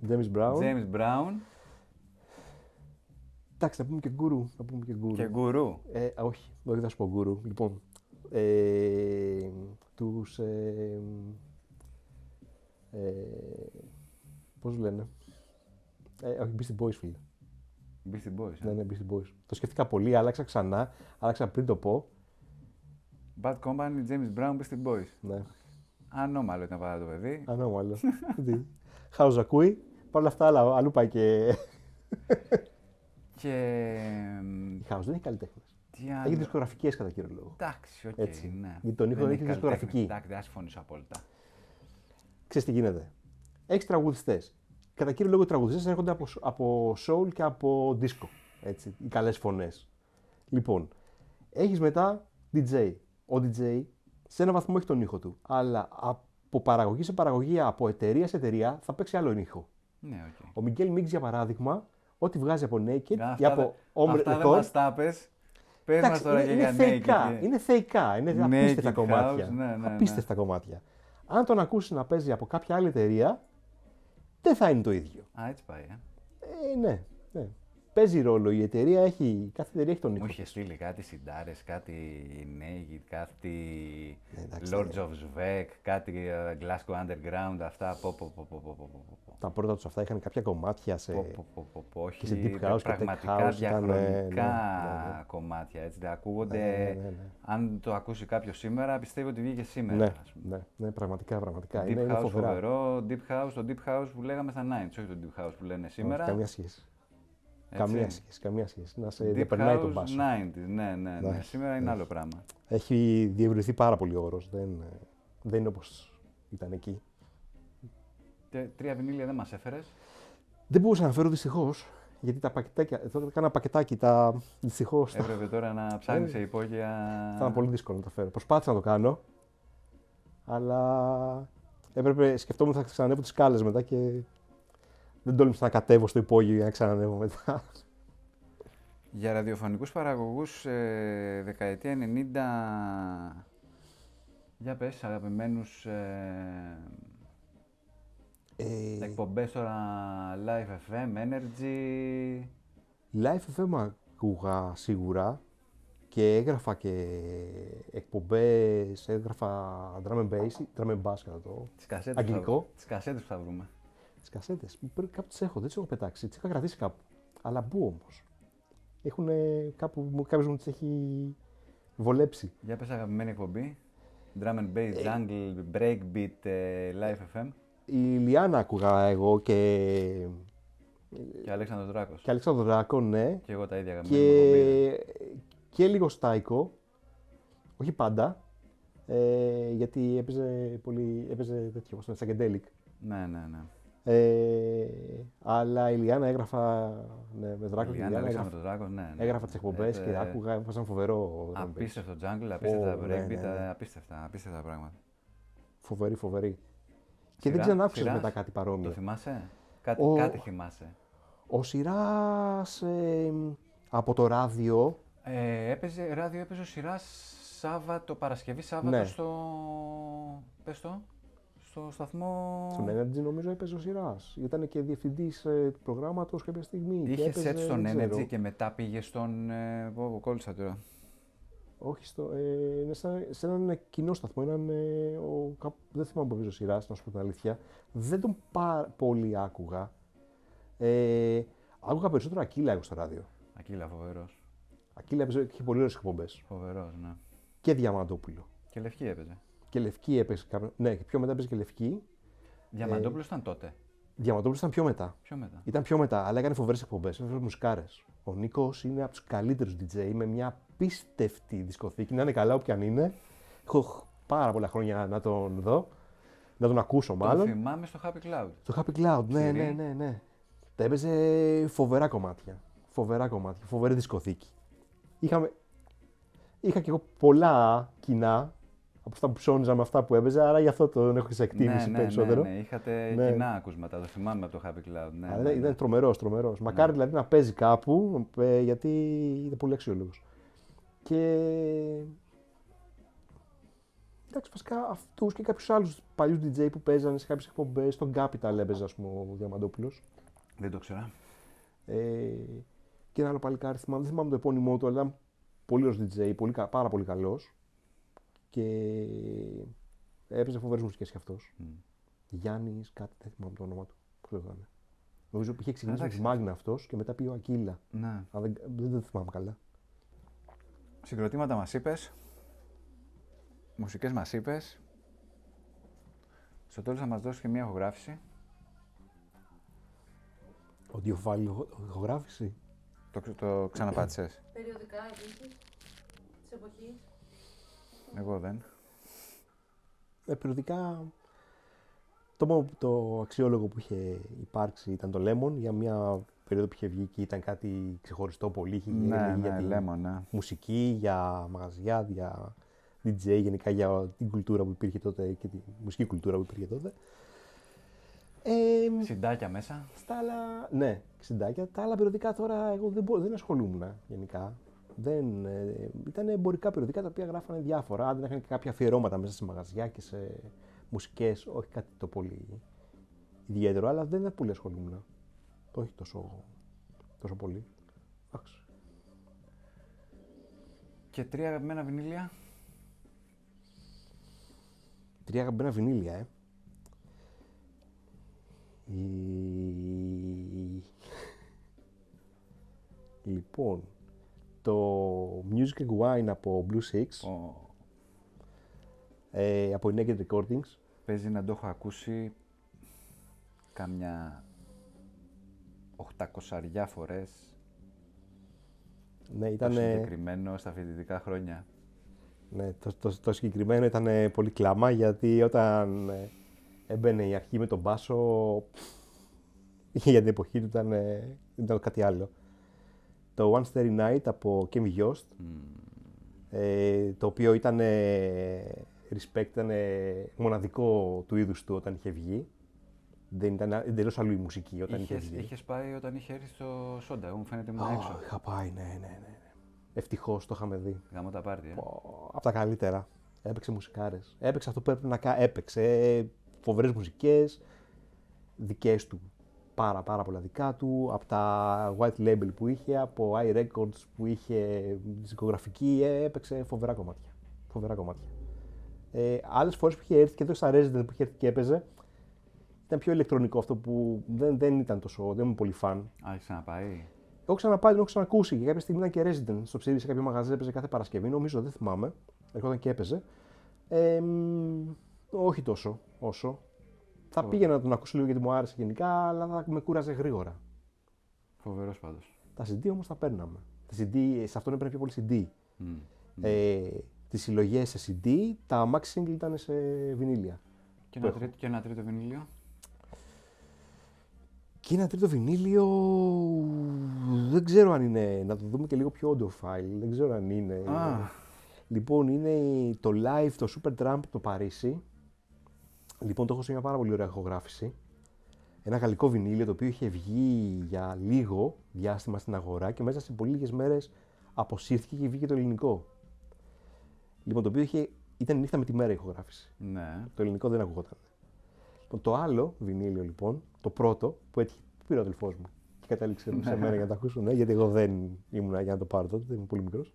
Speaker 2: James Brown.
Speaker 1: James Brown
Speaker 2: Εντάξει, να πούμε και γκουρού. Να πούμε και γκουρού.
Speaker 1: και Guru.
Speaker 2: Όχι, όχι, θα σου πω γκουρού. Λοιπόν, τους... πώς λένε. Όχι, Beastie Boys, φίλε.
Speaker 1: Beastie Boys.
Speaker 2: Ναι, ναι, Beastie Boys. Το σκέφτηκα πολύ, άλλαξα ξανά. Άλλαξα πριν το πω.
Speaker 1: Bad Company, James Brown, Beastie Boys.
Speaker 2: Ναι,
Speaker 1: Ανώμαλο ήταν πάρα το παιδί.
Speaker 2: ανώμαλο. Χάος ακούει. Παρ' όλα αυτά, αλλού πάει και...
Speaker 1: Και.
Speaker 2: Η House δεν έχει καλλιτέχνες.
Speaker 1: Τι άλλο.
Speaker 2: Έχει δισκογραφικές κατά κύριο λόγο.
Speaker 1: Εντάξει, οκ,
Speaker 2: Έτσι.
Speaker 1: ναι.
Speaker 2: Γιατί τον ήχο
Speaker 1: Δεν
Speaker 2: δεν έχει
Speaker 1: καλλιτέχνη.
Speaker 2: δισκογραφική.
Speaker 1: Εντάξει, δεν θα συμφωνήσω απόλυτα.
Speaker 2: Ξέρεις τι γίνεται. Έχεις τραγουδιστές. Κατά κύριο λόγο οι τραγουδιστές έρχονται από soul και από disco. Έτσι, οι καλές φωνές. Λοιπόν, έχεις μετά DJ. Ο DJ σε έναν βαθμό έχει τον ήχο του. Αλλά από παραγωγή σε παραγωγή, από εταιρεία σε εταιρεία θα παίξει άλλο ήχο.
Speaker 1: Ναι, οκ.
Speaker 2: Ο Μιγγέλ Μίξ, για παράδειγμα, ό,τι βγάζει από Naked ή
Speaker 1: Αυτά
Speaker 2: από Ombre
Speaker 1: δεν
Speaker 2: Record.
Speaker 1: μας τα πες. Πες μας τώρα και για
Speaker 2: θεϊκά,
Speaker 1: Naked.
Speaker 2: είναι θεϊκά, είναι απίστευτα
Speaker 1: Naked
Speaker 2: κομμάτια.
Speaker 1: House, ναι, ναι.
Speaker 2: Απίστευτα κομμάτια. Αν τον ακούσει να παίζει από κάποια άλλη εταιρεία, δεν θα είναι το ίδιο.
Speaker 1: Α, έτσι πάει,
Speaker 2: Ναι, ναι. Παίζει ρόλο. Η εταιρεία κάθε εταιρεία έχει τον ήχο.
Speaker 1: Μου είχε στείλει κάτι συντάρες, κάτι Naked, κάτι
Speaker 2: εντάξει,
Speaker 1: Lords of Svek, κάτι Glasgow Underground, αυτά.
Speaker 2: Τα πρώτα του αυτά είχαν κάποια κομμάτια σε.
Speaker 1: Όχι,
Speaker 2: και σε Deep House και Tech
Speaker 1: πραγματικά
Speaker 2: House,
Speaker 1: διαχρονικά
Speaker 2: ναι.
Speaker 1: κομμάτια. Έτσι, ακούγονται,
Speaker 2: Ναι.
Speaker 1: αν το ακούσει κάποιο σήμερα, πιστεύω ότι βγήκε σήμερα.
Speaker 2: Ναι,
Speaker 1: ας πούμε.
Speaker 2: ναι, πραγματικά.
Speaker 1: Deep
Speaker 2: Είναι
Speaker 1: House
Speaker 2: φοβερά.
Speaker 1: φοβερό, το Deep House που λέγαμε στα 90s, όχι το Deep House που λένε σήμερα.
Speaker 2: Καμία σχέση.
Speaker 1: Έτσι.
Speaker 2: Καμία σχέση. Να σε
Speaker 1: Deep
Speaker 2: διαπερνάει τον
Speaker 1: House
Speaker 2: μπάσο.
Speaker 1: 90s, ναι.
Speaker 2: Ναι.
Speaker 1: Σήμερα είναι άλλο πράγμα.
Speaker 2: Έχει διευρυνθεί πάρα πολύ ο όρος. Δεν είναι όπως ήταν εκεί.
Speaker 1: Και 3 βινίλια δεν μας έφερες.
Speaker 2: Δεν μπορούσα να φέρω δυστυχώς, γιατί τα πακετάκια. Εδώ έκανα πακετάκι. Δυστυχώς.
Speaker 1: Έπρεπε τώρα να ψάχνεις σε υπόγεια.
Speaker 2: Θα ήταν πολύ δύσκολο να τα φέρω. Προσπάθησα να το κάνω, αλλά σκεφτόμουν ότι θα ξανανεύω τις σκάλες μετά και δεν τόλμησα να κατέβω στο υπόγειο για να ξανανεύω μετά.
Speaker 1: Για ραδιοφωνικούς παραγωγούς δεκαετία 90, για πες, αγαπημένους εκπομπές τώρα, Live FM, Energy.
Speaker 2: Live FM ακούγα σίγουρα και έγραφα και εκπομπές, έγραφα drum and bass κατά το
Speaker 1: Τις κασέτες
Speaker 2: αγγλικό.
Speaker 1: τις κασέτες που θα βρούμε.
Speaker 2: Τις κασέτες, κάπου τις έχω, δεν τις έχω πετάξει, τις είχα κρατήσει κάπου. Αλλά πού όμως. Έχουν κάπου, κάποιος μου τις έχει βολέψει.
Speaker 1: Για πες αγαπημένη εκπομπή. Drum and bass, jungle, breakbeat, Live FM.
Speaker 2: Η Λιάννα άκουγα εγώ και
Speaker 1: Αλέξανδρος Δράκος.
Speaker 2: και Αλέξανδρο Δράκο, ναι.
Speaker 1: Και εγώ τα ίδια αγαπημένη εκπομπή.
Speaker 2: Και λίγο Στάικο. Όχι πάντα. Γιατί έπαιζε τέτοιο, όπως το Psychedelic.
Speaker 1: Ναι.
Speaker 2: Αλλά η Λιάννα έγραφα, ναι, με Δράκο και η Λιάννα
Speaker 1: Αλέξανδρος Δράκος, ναι.
Speaker 2: έγραφα τις εκπομπές και άκουγα, έβαζαν φοβερό.
Speaker 1: Απίστευτο jungle, απίστευτα breakbeat,
Speaker 2: ναι.
Speaker 1: απίστευτα πράγματα.
Speaker 2: Φοβερή. Και
Speaker 1: Σειρά,
Speaker 2: δεν ξέρω αν άκουσες
Speaker 1: σειράς,
Speaker 2: μετά κάτι παρόμοιο.
Speaker 1: Το θυμάσαι? Κάτι θυμάσαι.
Speaker 2: Ο Σειράς από το ράδιο.
Speaker 1: Ράδιο έπαιζε ο Σειράς Παρασκευή Σάββατο
Speaker 2: Ναι.
Speaker 1: στο σταθμό.
Speaker 2: Στον Energy νομίζω έπαιζε ο Σειράς. Ήταν και διευθυντής του προγράμματος κάποια στιγμή. και
Speaker 1: Είχε
Speaker 2: έπαιζε,
Speaker 1: σετ στον
Speaker 2: δεν ξέρω.
Speaker 1: Energy και μετά πήγε στον. Κόλλησα τώρα.
Speaker 2: Όχι, είναι σε έναν κοινό σταθμό. Δεν θυμάμαι που έπαιζε ο Σειράς, να σου πω την αλήθεια. Δεν τον πολύ άκουγα. Άκουγα περισσότερο Ακύλα εγώ στο ράδιο.
Speaker 1: Ακύλα, φοβερός.
Speaker 2: Ακύλα έπαιζε και είχε πολύ ωραίες εκπομπές.
Speaker 1: Φοβερός, ναι.
Speaker 2: Και Διαμαντόπουλο.
Speaker 1: Και Λευκή έπαιζε.
Speaker 2: Και Λευκή έπαιζε. Ναι, και πιο μετά έπαιζε και Λευκή.
Speaker 1: Διαμαντόπουλος ήταν τότε.
Speaker 2: Διαμαντόπουλος ήταν πιο μετά.
Speaker 1: Πιο μετά.
Speaker 2: Ήταν πιο μετά, αλλά έκανε φοβερές εκπομπές. Έφερε μουσικάρες. Ο Νίκος είναι από τους καλύτερους DJ με μια απίστευτη δισκοθήκη. Να είναι καλά, όποια αν είναι. Έχω πάρα πολλά χρόνια να τον δω, να τον ακούσω
Speaker 1: Τον
Speaker 2: μάλλον.
Speaker 1: θυμάμαι στο Happy Cloud.
Speaker 2: Το Happy Cloud, ναι,
Speaker 1: Σιρή.
Speaker 2: ναι. Τα έπαιζε φοβερά κομμάτια. Φοβερή δισκοθήκη. Είχα και εγώ πολλά κοινά από αυτά που ψώνιζα με αυτά που έπαιζε, άρα γι' αυτό τον έχω σε εκτίμηση περισσότερο.
Speaker 1: Ναι, είχατε
Speaker 2: Ναι.
Speaker 1: κοινά ακούσματα, το θυμάμαι από το Happy Cloud. Ναι,
Speaker 2: Αλλά
Speaker 1: ναι,
Speaker 2: ήταν
Speaker 1: ναι.
Speaker 2: τρομερός. Μακάρι δηλαδή να παίζει κάπου, γιατί είναι πολύ αξιόλογος. Και εντάξει, βασικά αυτούς και κάποιους άλλους παλιούς DJ που παίζανε σε κάποιες εκπομπές, στον Capital έπαιζε, ας πούμε, ο Διαμαντόπουλος.
Speaker 1: Δεν το ξέρα.
Speaker 2: Και ένα άλλο παλικάρι, δεν θυμάμαι το επώνυμό του, αλλά ήταν πολύ ωραίος DJ, πάρα πολύ καλός. Και έπαιζε φοβερές μουσικές κι αυτός. Γιάννης, κάτι, δεν θυμάμαι το όνομα του. Πώς λέγανε. Νομίζω ότι είχε ξεκινήσει με τη Μάγνα αυτός και μετά πήγε ο Ακύλα.
Speaker 1: Ναι.
Speaker 2: Αλλά δεν το θυμάμαι καλά.
Speaker 1: Συγκροτήματα μας είπες. Μουσικές μας είπες. Στο τέλος θα μας δώσεις και μια ηχογράφηση.
Speaker 2: Audiofile ηχογράφηση.
Speaker 1: Το ξαναπάτησες.
Speaker 3: Περιοδικά επίσης, της εποχής.
Speaker 1: Εγώ δεν.
Speaker 2: Περιοδικά, το αξιόλογο που είχε υπάρξει ήταν το Lemon για μια περίοδο που είχε βγει και ήταν κάτι ξεχωριστό πολύ. Είχε
Speaker 1: Ναι,
Speaker 2: για τη
Speaker 1: Lemon, ναι.
Speaker 2: μουσική, για μαγαζιά, για DJ, γενικά για την κουλτούρα που υπήρχε τότε και τη μουσική κουλτούρα που υπήρχε τότε.
Speaker 1: Συντάκια μέσα.
Speaker 2: Στα άλλα, ναι, ξυντάκια. Τα άλλα περιοδικά τώρα εγώ δεν ασχολούμουν γενικά. Ήταν εμπορικά περιοδικά τα οποία γράφανε διάφορα. Αν δεν είχαν και κάποια αφιερώματα μέσα σε μαγαζιά και σε μουσικές, όχι κάτι το πολύ ιδιαίτερο, αλλά δεν πολύ ασχολούμουν. Το όχι τόσο πολύ. Εντάξει.
Speaker 1: Και 3 αγαπημένα βινίλια.
Speaker 2: 3 αγαπημένα βινίλια, Λοιπόν, το Music and Wine από Blue Six, από η Naked Recordings.
Speaker 1: Παίζει να το έχω ακούσει κάμια 800 φορές.
Speaker 2: Ναι, ήταν...
Speaker 1: Το συγκεκριμένο στα φοιτητικά χρόνια.
Speaker 2: Ναι, το συγκεκριμένο ήταν πολύ κλάμα, γιατί όταν έμπαινε η αρχή με τον μπάσο, για την εποχή του ήταν κάτι άλλο. Το One Starry Night από Kemi Yost, το οποίο ήταν respect, ήταν μοναδικό του είδους του όταν είχε βγει. Δεν ήταν εντελώς αλλού η μουσική όταν είχε βγει.
Speaker 1: Είχες πάει όταν είχε έρθει στο Σόντα, εγώ μου φαίνεται ήμουν έξω.
Speaker 2: Είχα πάει, ναι. Ευτυχώς το είχαμε δει.
Speaker 1: Γάμο τα πάρτι,
Speaker 2: Από τα καλύτερα. Έπαιξε μουσικάρες. Έπαιξε αυτό που έπρεπε να κάνει. Έπαιξε φοβερές μουσικές, δικές του. Πάρα πολλά δικά του. Από τα white label που είχε, από iRecords που είχε δισκογραφική, έπαιξε φοβερά κομμάτια. Άλλες φορές που είχε έρθει και εδώ στα Resident που είχε έρθει και έπαιζε, ήταν πιο ηλεκτρονικό αυτό που δεν ήταν τόσο, δεν ήμουν πολύ φαν.
Speaker 1: Έχεις ξαναπάει?
Speaker 2: Έχω ξαναπάει, τον έχω ξανακούσει και κάποια στιγμή ήταν και Resident στο ψήρι σε κάποιο μαγαζί, έπαιζε κάθε Παρασκευή, νομίζω, δεν θυμάμαι. Ερχόταν και έπαιζε. Όχι τόσο όσο. Θα πήγαινα να τον ακούσω λίγο γιατί μου άρεσε γενικά, αλλά θα με κούραζε γρήγορα.
Speaker 1: Φοβερός πάντως.
Speaker 2: Τα CD όμως τα παίρναμε. Τα CD, σε αυτόν έπαιρνε πιο πολύ CD. Τις συλλογές σε CD, τα max single ήταν σε βινίλια.
Speaker 1: Και ένα τρίτο βινίλιο.
Speaker 2: Και ένα τρίτο βινίλιο, δεν ξέρω αν είναι, να το δούμε και λίγο πιο audiophile, δεν ξέρω αν είναι. Λοιπόν, είναι το live, το Supertramp το Παρίσι. Λοιπόν, το έχω σε μια πάρα πολύ ωραία ηχογράφηση. Ένα γαλλικό βινίλιο το οποίο είχε βγει για λίγο διάστημα στην αγορά και μέσα σε πολύ λίγες μέρες αποσύρθηκε και βγήκε το ελληνικό. Λοιπόν, το οποίο ήταν νύχτα με τη μέρα η ηχογράφηση.
Speaker 1: Ναι.
Speaker 2: Το ελληνικό δεν ακουγόταν. Λοιπόν, το άλλο βινίλιο, λοιπόν, το πρώτο που πήρε ο αδελφός μου και κατέληξε σε μένα για να το ακούσω, ναι, γιατί εγώ δεν ήμουν για να το πάρω τότε, ήμουν πολύ μικρός.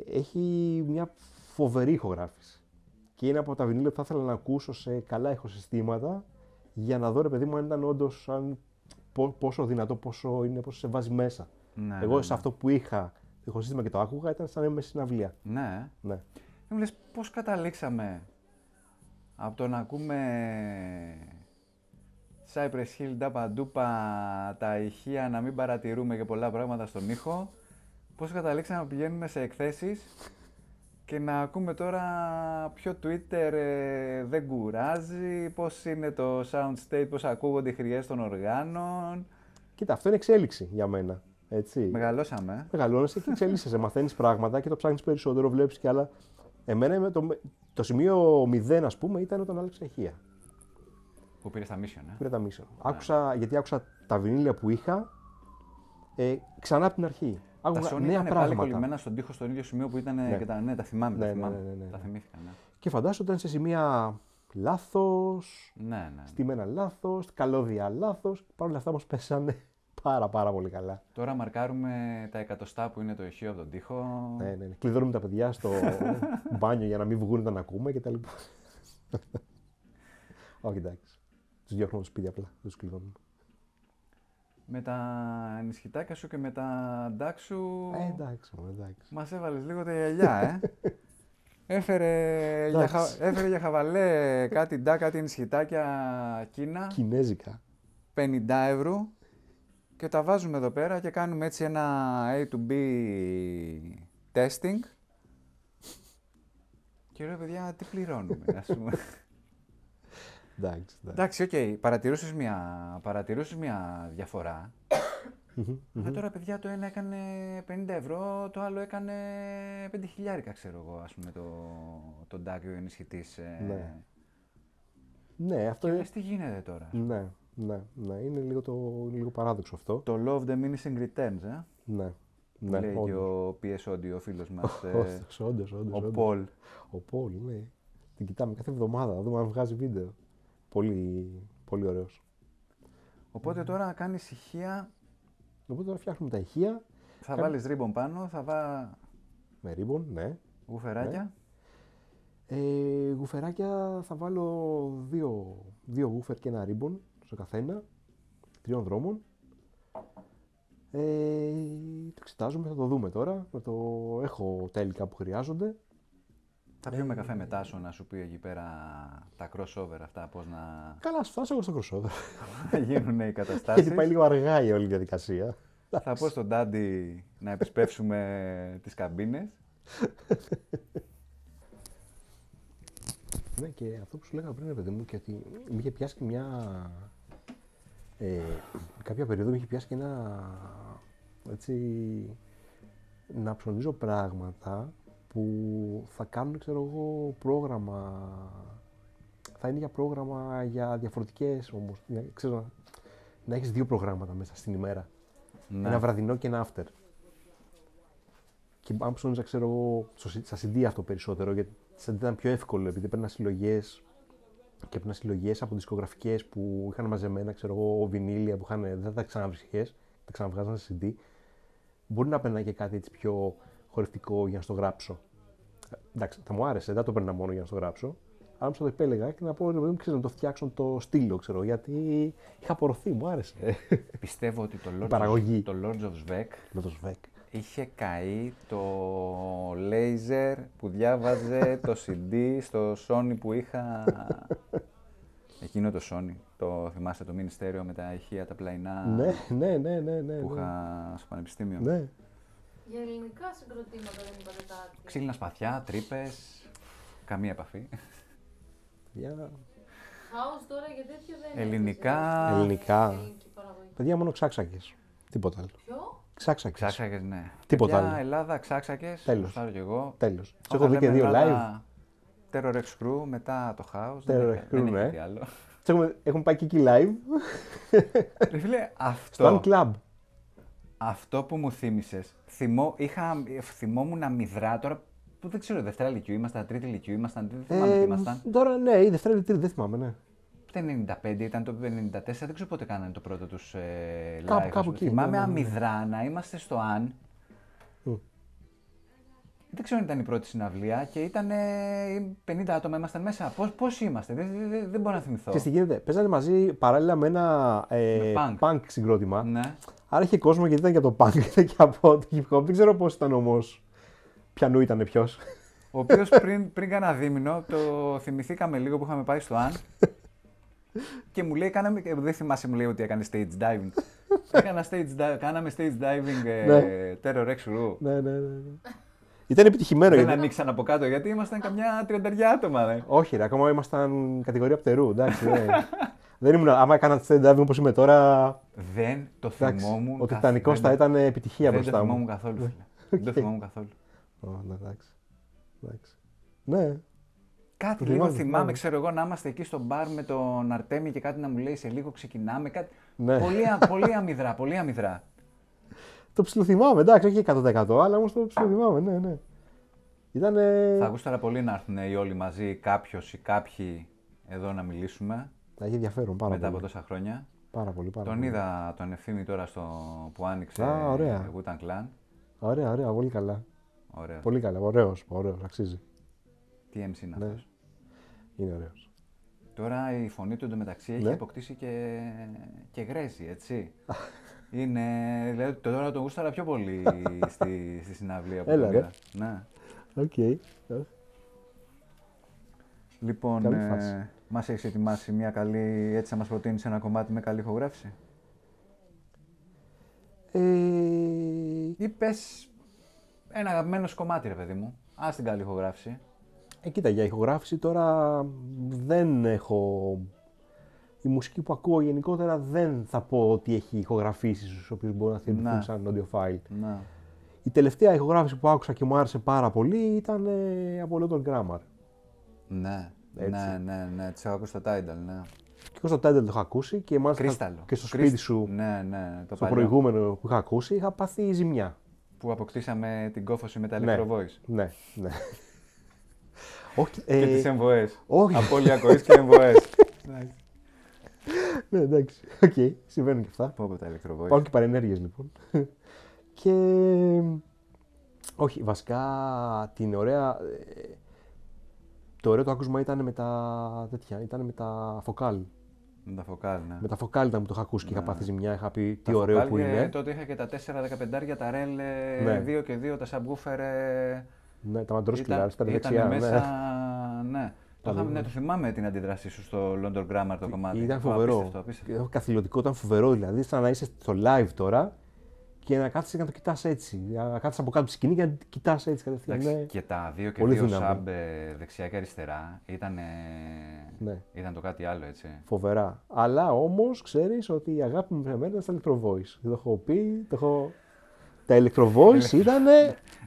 Speaker 2: Έχει μια φοβερή ηχογράφηση. Και είναι από τα βινίλια που θα ήθελα να ακούσω σε καλά ηχοσυστήματα για να δω, ρε παιδί μου, αν ήταν όντως πόσο δυνατό, πόσο σε βάζει μέσα.
Speaker 1: Ναι,
Speaker 2: εγώ
Speaker 1: ναι,
Speaker 2: σε αυτό που είχα το ηχοσύστημα και το άκουγα ήταν σαν να είμαι σε συναυλία.
Speaker 1: Ναι.
Speaker 2: Ναι.
Speaker 1: Μου λες πώς καταλήξαμε από το να ακούμε Cypress Hill, Ντάπα Ντούπα, τα ηχεία, να μην παρατηρούμε και πολλά πράγματα στον ήχο, πώς καταλήξαμε να πηγαίνουμε σε εκθέσεις Και να ακούμε τώρα ποιο Twitter δεν κουράζει, πώς είναι το soundstage, πώς ακούγονται οι χρειές των οργάνων.
Speaker 2: Κοίτα, αυτό είναι εξέλιξη για μένα. Έτσι.
Speaker 1: Μεγαλώσαμε.
Speaker 2: Μεγαλώνεσαι και εξελίσσεσαι. Μαθαίνεις πράγματα και το ψάχνεις περισσότερο, βλέπεις κι άλλα. Εμένα το σημείο 0, ας πούμε, ήταν όταν άλλαξα ηχεία.
Speaker 1: Που πήρε τα mission,
Speaker 2: Πήρα τα mission. Γιατί άκουσα τα βινίλια που είχα ξανά από την αρχή.
Speaker 1: Τα
Speaker 2: Άκουγα
Speaker 1: Sony
Speaker 2: νέα
Speaker 1: ήταν πάλι
Speaker 2: πράγματα.
Speaker 1: κολλημένα στον τοίχο στο ίδιο σημείο που ήταν και τα. Ναι, τα θυμάμαι.
Speaker 2: Ναι,
Speaker 1: τα θυμάμαι.
Speaker 2: ναι.
Speaker 1: Τα θυμήθηκα. Ναι.
Speaker 2: Και φαντάζομαι ήταν σε σημεία λάθος,
Speaker 1: Ναι.
Speaker 2: στημένα λάθος, καλώδια λάθος. Παρ' όλα αυτά όμως πέσανε πάρα πολύ καλά.
Speaker 1: Τώρα μαρκάρουμε τα εκατοστά που είναι το ηχείο από τον τοίχο.
Speaker 2: Ναι. Κλειδώνουμε τα παιδιά στο μπάνιο για να μην βγουν όταν ακούμε κτλ. Όχι, εντάξει. Τους διώχνουμε στο σπίτι απλά, δεν τους κλειδώνουμε.
Speaker 1: Με τα ενισχυτάκια σου και με τα ντάκ σου.
Speaker 2: Εντάξει.
Speaker 1: Μας έβαλες λίγο τα γυαλιά, Έφερε για χαβαλέ κάτι ντάκ, κάτι ενισχυτάκια Κίνα.
Speaker 2: Κινέζικα.
Speaker 1: 50 ευρώ. Και τα βάζουμε εδώ πέρα και κάνουμε έτσι ένα A to B testing. Και ρε παιδιά, τι πληρώνουμε, ας πούμε. Εντάξει, οκ. Παρατηρούσες μια διαφορά. Αλλά τώρα, παιδιά, το ένα έκανε 50 ευρώ, το άλλο έκανε 5 χιλιάρικα, ξέρω εγώ, ας πούμε, το DAC ο ενισχυτής.
Speaker 2: Ναι, αυτό
Speaker 1: είναι. Τι γίνεται τώρα.
Speaker 2: Ναι. Είναι λίγο παράδοξο αυτό.
Speaker 1: Το law of diminishing returns,
Speaker 2: Ναι.
Speaker 1: Λέει και ο PS Audio, ο φίλος μας.
Speaker 2: Όντως.
Speaker 1: Ο Πολ.
Speaker 2: Ο Πολ, ναι. Την κοιτάμε κάθε εβδομάδα, να δούμε αν βγάζει βίντεο. Πολύ ωραίος.
Speaker 1: Οπότε τώρα κάνεις ηχεία.
Speaker 2: Οπότε τώρα φτιάχνουμε τα ηχεία.
Speaker 1: Θα βάλεις ribbon πάνω,
Speaker 2: Με ribbon, ναι.
Speaker 1: Γουφεράκια.
Speaker 2: Γουφεράκια θα βάλω δύο γούφερ και ένα ribbon στο καθένα, 3 δρόμων. Το εξετάζουμε, θα το δούμε τώρα. Έχω τα υλικά που χρειάζονται.
Speaker 1: Θα πιούμε καφέ μετά σου να σου πει εκεί πέρα τα crossover αυτά, πώς να...
Speaker 2: Καλά, ας φτάσω εγώ στο crossover.
Speaker 1: να γίνουν οι καταστάσεις.
Speaker 2: Γιατί πάει λίγο αργά η όλη διαδικασία.
Speaker 1: Θα πω στον Ντάντι να επισπεύσουμε τις καμπίνες.
Speaker 2: Ναι, και αυτό που σου λέγα πριν, παιδί μου, και ότι με είχε πιάσει και κάποια περίοδο με είχε πιάσει και να ψωνίζω πράγματα που θα κάνουν, ξέρω εγώ, πρόγραμμα. Θα είναι για πρόγραμμα για διαφορετικές όμως. Ξέρω, να έχεις 2 προγράμματα μέσα στην ημέρα. Ναι. Ένα βραδινό και ένα after. Και αν ψώνιζα, ξέρω εγώ, στα CD αυτό περισσότερο, γιατί στα CD ήταν πιο εύκολο, επειδή παίρνα συλλογές και έπαιρνα συλλογές από δισκογραφικές που είχαν μαζεμένα, ξέρω εγώ, βινίλια που δεν θα τα ξαναβρίσκες, τα ξαναβγάζαν σε CD. Μπορεί να παίρνα και κάτι έτσι πιο χορευτικό για να στο γράψω. Εντάξει, θα μου άρεσε, δεν το παίρνα μόνο για να στο γράψω. Αλλά μου το επέλεγα και να πω, να το φτιάξω το στήλο, ξέρω, γιατί είχα απορροθεί, μου άρεσε.
Speaker 1: Πιστεύω ότι το Lords of Svek είχε καεί το laser που διάβαζε το CD στο Sony που είχα. Εκείνο το Sony, το θυμάστε το Μινιστέριο με τα ηχεία, τα πλαϊνά.
Speaker 2: Ναι.
Speaker 1: Που είχα στο πανεπιστήμιο.
Speaker 2: Ναι.
Speaker 3: Για ελληνικά συγκροτήματα δεν είπατε κάτι.
Speaker 1: Ξύλινα σπαθιά, τρύπες, καμία επαφή.
Speaker 3: House τώρα για τέτοιο δεν είναι.
Speaker 2: Ελληνικά. Παιδιά, μόνο ξάξακες. Τίποτα άλλο.
Speaker 3: Ποιο?
Speaker 2: Ξάξακες,
Speaker 1: ναι.
Speaker 2: Τίποτα άλλο.
Speaker 1: Ελλάδα, ξάξακες.
Speaker 2: Τέλος.
Speaker 1: Και εγώ.
Speaker 2: Τέλος. Σε έχω δει και 2 live.
Speaker 1: Terror X Crew, μετά το House.
Speaker 2: Terror X Crew, ναι. Έχουμε πάει και εκεί live.
Speaker 1: Ρε φίλε,
Speaker 2: στο Club.
Speaker 1: Αυτό που μου θύμισες, θυμόμουν αμυδρά τώρα που δεν ξέρω, Δευτέρα Λυκειού ήμασταν, Τρίτη Λυκειού ήμασταν, δεν θυμάμαι τι ήμασταν.
Speaker 2: Τώρα ναι, η Δευτέρα ή Τρίτη, δεν θυμάμαι, ναι.
Speaker 1: Το 95 ήταν, το 94, δεν ξέρω πότε κάνανε το πρώτο τους live.
Speaker 2: Κάπου εκεί.
Speaker 1: Θυμάμαι αμυδρά να είμαστε στο Αν. Δεν ξέρω αν ήταν η πρώτη συναυλία και ήταν 50 άτομα ήμασταν μέσα. Πώς είμαστε, δεν μπορώ να θυμηθώ.
Speaker 2: Και τι γίνεται, παίζανε μαζί παράλληλα με ένα punk συγκρότημα.
Speaker 1: Ναι.
Speaker 2: Άρα είχε κόσμο γιατί ήταν για το punk, ήταν και από το hip hop. Δεν ξέρω πώς ήταν όμως. Ποιανού ήταν ποιος.
Speaker 1: Ο οποίος πριν κάνα δίμηνο το θυμηθήκαμε λίγο που είχαμε πάει στο Αν. Και μου λέει, δεν θυμάσαι, μου λέει ότι έκανε stage diving. Κάναμε stage diving Terror X Crew.
Speaker 2: Ναι. Ήταν επιτυχημένο.
Speaker 1: Δεν ανοίξαν από κάτω γιατί ήμασταν καμιά 30 άτομα. Ρε.
Speaker 2: Όχι, ρε, ακόμα ήμασταν κατηγορία πτερού. Εντάξει, δεν ήμουν. Άμα έκανα stand-up όπως είμαι τώρα.
Speaker 1: Δεν το θυμόμουν.
Speaker 2: Ο Τιτανικός θα ήταν επιτυχία
Speaker 1: δεν
Speaker 2: μπροστά
Speaker 1: το
Speaker 2: μου.
Speaker 1: θυμόμουν καθόλου. Φίλε. Δεν το θυμόμουν καθόλου.
Speaker 2: Εντάξει. Ναι.
Speaker 1: Κάτι λίγο θυμάμαι, ξέρω εγώ, να είμαστε εκεί στο μπαρ με τον Αρτέμι και κάτι να μου λέει σε λίγο ξεκινάμε. Κάτι...
Speaker 2: Ναι.
Speaker 1: Πολύ αμυδρά, πολύ αμυδρά.
Speaker 2: Το ψιλοθυμάμαι, εντάξει, όχι 100%, αλλά όμως το ψιλοθυμάμαι, ναι.
Speaker 1: Θα ακούσω τώρα πολύ να έρθουν οι όλοι μαζί, κάποιος ή κάποιοι εδώ να μιλήσουμε.
Speaker 2: Θα έχει ενδιαφέρον πάρα
Speaker 1: μετά
Speaker 2: πολύ.
Speaker 1: από τόσα χρόνια.
Speaker 2: Πάρα πολύ.
Speaker 1: Τον είδα τον Ευθύμη τώρα που άνοιξε Wu-Tang Clan.
Speaker 2: Ωραία, πολύ καλά.
Speaker 1: Ωραίος.
Speaker 2: Πολύ καλά, ωραίος, αξίζει.
Speaker 1: Τι MC είναι αυτός.
Speaker 2: Είναι ωραίος.
Speaker 1: Τώρα η φωνή του εντωμεταξύ έχει αποκτήσει και γρέζι, έτσι. Είναι, δηλαδή τώρα τον γούσταρα πιο πολύ στη συναυλία που τον είδα. Ναι.
Speaker 2: Οκ.
Speaker 1: Λοιπόν, μας έχεις ετοιμάσει μια καλή, έτσι να μας προτείνεις ένα κομμάτι με καλή ηχογράφηση. Ή πες ένα αγαπημένο κομμάτι, ρε παιδί μου. Ας την καλή ηχογράφηση.
Speaker 2: Κοίτα, για ηχογράφηση τώρα δεν έχω... Η μουσική που ακούω γενικότερα δεν θα πω ότι έχει ηχογραφήσεις στους οποίους μπορούν να θεωρηθούν σαν audiophile.
Speaker 1: Ναι.
Speaker 2: Η τελευταία ηχογράφηση που άκουσα και μου άρεσε πάρα πολύ ήταν από London Grammar.
Speaker 1: Ναι, τις έχω ακούσει στο Tidal, ναι.
Speaker 2: Και εγώ στο Tidal το είχα ακούσει και μάλιστα και στο σπίτι σου, στο προηγούμενο που είχα ακούσει, είχα πάθει ζημιά.
Speaker 1: Που αποκτήσαμε την κόφωση με τα Electro Voice.
Speaker 2: Ναι.
Speaker 1: Και τις εμβοές.
Speaker 2: Όχι.
Speaker 1: Απώλεια ακοής και εμβοές.
Speaker 2: Ναι, εντάξει. Οκ, συμβαίνουν και αυτά.
Speaker 1: Πω από τα Electro Voice.
Speaker 2: Υπάρχουν και παρενέργειες λοιπόν. Και... Όχι, βασικά την ωραία... Το ωραίο το άκουσμα ήταν με τα τέτοια, ήταν με τα φωκάλ.
Speaker 1: Με τα φωκάλ, ναι.
Speaker 2: Με τα φωκάλ ήταν που το είχα ακούσει και είχα πάθει ζημιά, είχα πει τι ωραίο που είναι.
Speaker 1: Τότε είχα και τα 4-15 τα ρέλ 2 και 2, τα subwoofer.
Speaker 2: Ναι, τα μαντρόσκυλα, στα δεξιά.
Speaker 1: Μέσα, ναι. Το θυμάμαι την αντίδρασή σου στο London Grammar το κομμάτι.
Speaker 2: Ήταν φοβερό.
Speaker 1: Απίστευτο.
Speaker 2: Καθηλωτικό, ήταν φοβερό δηλαδή, σαν να είσαι στο live τώρα και να κάθεσαι και να το κοιτάς έτσι. Να κάθεσαι από κάτω τη σκηνή και να το κοιτάς έτσι κατευθείαν. Ναι.
Speaker 1: Και τα 2 και 2 sub δεξιά και αριστερά ήταν το κάτι άλλο, έτσι.
Speaker 2: Φοβερά. Αλλά όμως ξέρεις ότι η αγάπη μου ήταν στα Electro Voice. Το έχω πει, τα Electro Voice ήταν.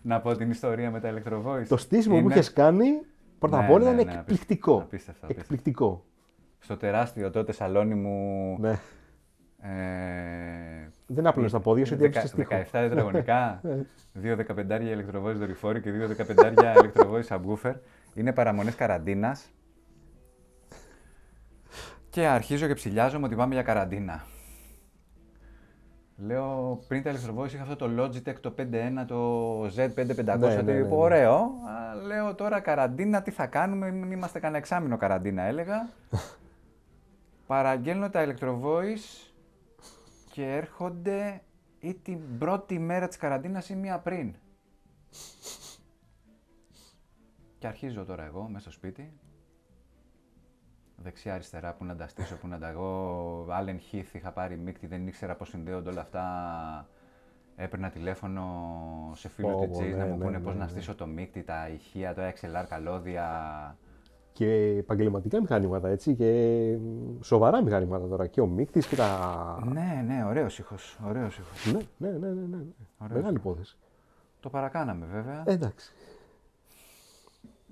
Speaker 1: Να πω την ιστορία με τα Electro Voice.
Speaker 2: Το στήσιμο που είχες κάνει πρώτα απ' όλα ήταν εκπληκτικό.
Speaker 1: Απίστευτο.
Speaker 2: Εκπληκτικό.
Speaker 1: Στο τεράστιο τότε σαλόνι μου.
Speaker 2: Ναι. Δεν άπλωνες τα πόδια σου, γιατί έπαιξες
Speaker 1: 17 τετραγωνικά, 2 15 Electro Voice δορυφόροι και 2 15 Electro Voice subwoofer. Είναι παραμονές καραντίνας. Και αρχίζω και ψηλιάζομαι ότι πάμε για καραντίνα. Λέω πριν τα Electro Voice είχα αυτό το Logitech το 5.1, το Z5500, το ωραίο. Λέω τώρα καραντίνα, τι θα κάνουμε, είμαστε κανένα εξάμηνο καραντίνα έλεγα. Παραγγέλνω τα Electro Voice και έρχονται ή την πρώτη μέρα της καραντίνας ή μία πριν. Και αρχίζω τώρα εγώ μέσα στο σπίτι. Δεξιά-αριστερά, που να τα στήσω, που να τα εγώ. Allen Heath είχα πάρει μίκτη, δεν ήξερα πώς συνδέονται όλα αυτά. Έπαιρνα τηλέφωνο σε φίλους DJs να μου πούνε πώς να στήσω το μίκτη, τα ηχεία, το XLR καλώδια. Και
Speaker 2: επαγγελματικά μηχανήματα, έτσι, και σοβαρά μηχανήματα τώρα. Και ο μίκτης και τα...
Speaker 1: Ναι, ωραίος ήχος.
Speaker 2: Ναι. Μεγάλη υπόθεση.
Speaker 1: Το παρακάναμε βέβαια.
Speaker 2: Εντάξει.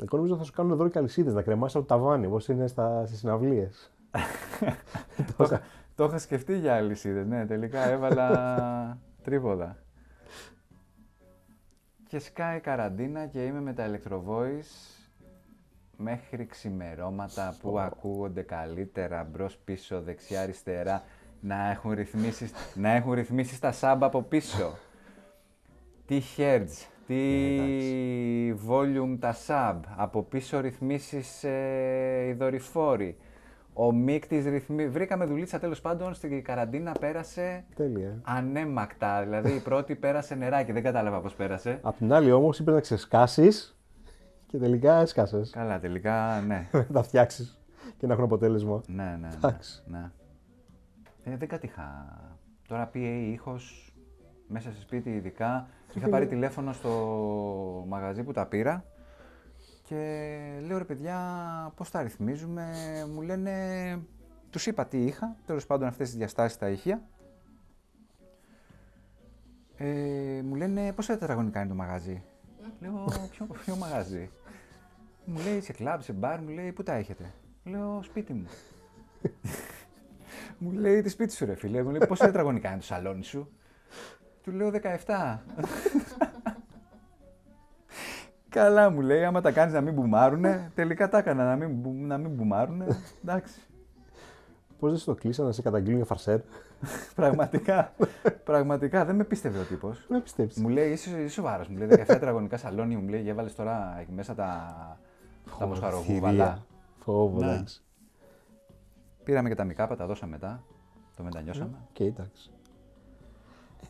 Speaker 2: Εγώ νομίζω θα σου κάνουν δώρο και αλυσίδες, να κρεμάσεις από το ταβάνι, όπως είναι στις συναυλίες.
Speaker 1: Το είχα σκεφτεί για αλυσίδες, ναι, τελικά έβαλα τρίποδα. Και σκάει η καραντίνα και είμαι με τα Electro Voice μέχρι ξημερώματα που ακούγονται καλύτερα μπρος πίσω, δεξιά αριστερά, να έχουν ρυθμίσεις τα sub από πίσω. Τι hertz, τι volume τα sub, από πίσω ρυθμίσεις οι δορυφόροι. Ο μίκτης βρήκαμε δουλίτσα τέλος πάντων, στην καραντίνα πέρασε ανέμακτα, δηλαδή η πρώτη πέρασε νεράκι, δεν κατάλαβα πώς πέρασε.
Speaker 2: Απ' την άλλη όμως είπε να ξεσκάσεις και τελικά έσκασες.
Speaker 1: Καλά, τελικά ναι.
Speaker 2: Θα φτιάξεις και να έχουν αποτέλεσμα.
Speaker 1: Ναι. Δεν κατήχα. Τώρα PA ήχος Μέσα σε σπίτι ειδικά. Είχα πάρει τηλέφωνο στο μαγαζί που τα πήρα και λέω ρε παιδιά πώς τα ρυθμίζουμε. Μου λένε, τους είπα τι είχα, τέλος πάντων αυτές τις διαστάσεις τα ηχεία. Μου λένε πόσα τετραγωνικά είναι το μαγαζί. Λέω ποιο μαγαζί. Μου λέει σε κλαμπ, σε μπαρ, μου λέει πού τα έχετε. Λέω σπίτι μου. Μου λέει τι σπίτι σου ρε φίλε, μου λέει πόσα τετραγωνικά είναι το σαλόνι σου. Του λέω 17. Καλά μου λέει, άμα τα κάνεις να μην μπουμάρουνε, τελικά τα έκανα να μην μπουμάρουνε, εντάξει.
Speaker 2: Πώς δεν σου το κλείσανε να σε καταγγείλουν για φαρσέρ.
Speaker 1: Πραγματικά δεν με πίστευε ο τύπος.
Speaker 2: Να πιστέψεις.
Speaker 1: Μου λέει είσαι σοβαρός, μου λέει 17 τετραγωνικά σαλόνι, μου λέει έβαλες τώρα εκεί μέσα τα μοσχαροβούβαλα.
Speaker 2: Φόβο,
Speaker 1: Ναι.
Speaker 2: εντάξει.
Speaker 1: Πήραμε και τα μικάπα, τα δώσαμε μετά, το μετανιώσαμε.
Speaker 2: Οκ, εντάξει.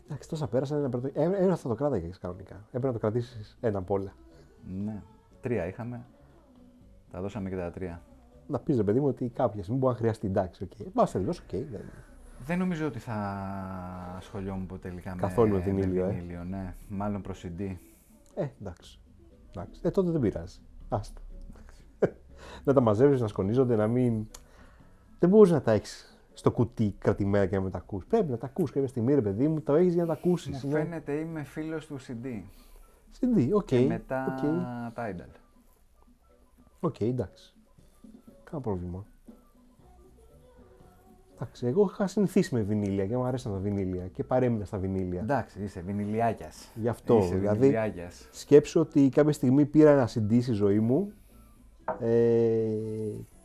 Speaker 2: Εντάξει, τόσα πέρασαν. Ένα θα το κράταγες κανονικά. Έπρεπε να το κρατήσεις ένα απ' όλα.
Speaker 1: Ναι, 3 είχαμε, τα δώσαμε και τα 3.
Speaker 2: Να πεις ρε παιδί μου ότι κάποια στιγμή μπορεί να χρειαστεί. Εντάξει, οκ. Μπα σε οκ.
Speaker 1: Δεν νομίζω ότι θα ασχολιόμουν ποτέ τελικά
Speaker 2: Καθόλου με
Speaker 1: με
Speaker 2: βινίλιο,
Speaker 1: ναι. Μάλλον προς CD.
Speaker 2: Εντάξει. Τότε δεν πειράζει. Άστα. Να τα μαζεύεις, να σκονίζονται, να μην. Δεν μπορείς να τα έχεις στο κουτί κρατημένα και να μην τα ακούς. Πρέπει να τα ακούς κάποια στιγμή, ρε παιδί μου, το έχεις για να τα ακούσεις.
Speaker 1: Μου φαίνεται είμαι φίλος του CD.
Speaker 2: CD, οκ.
Speaker 1: Και μετά
Speaker 2: οκ.
Speaker 1: Tidal.
Speaker 2: Οκ, εντάξει. Κάνα πρόβλημα. Εντάξει, εγώ είχα συνηθίσει με βινίλια και μου αρέσαν τα βινίλια και παρέμεινα στα βινίλια.
Speaker 1: Εντάξει, είσαι βινιλιάκιας.
Speaker 2: Γι' αυτό,
Speaker 1: Είσαι
Speaker 2: δηλαδή,
Speaker 1: βινιλιάκιας.
Speaker 2: σκέψου ότι κάποια στιγμή πήρα ένα CD στη ζωή μου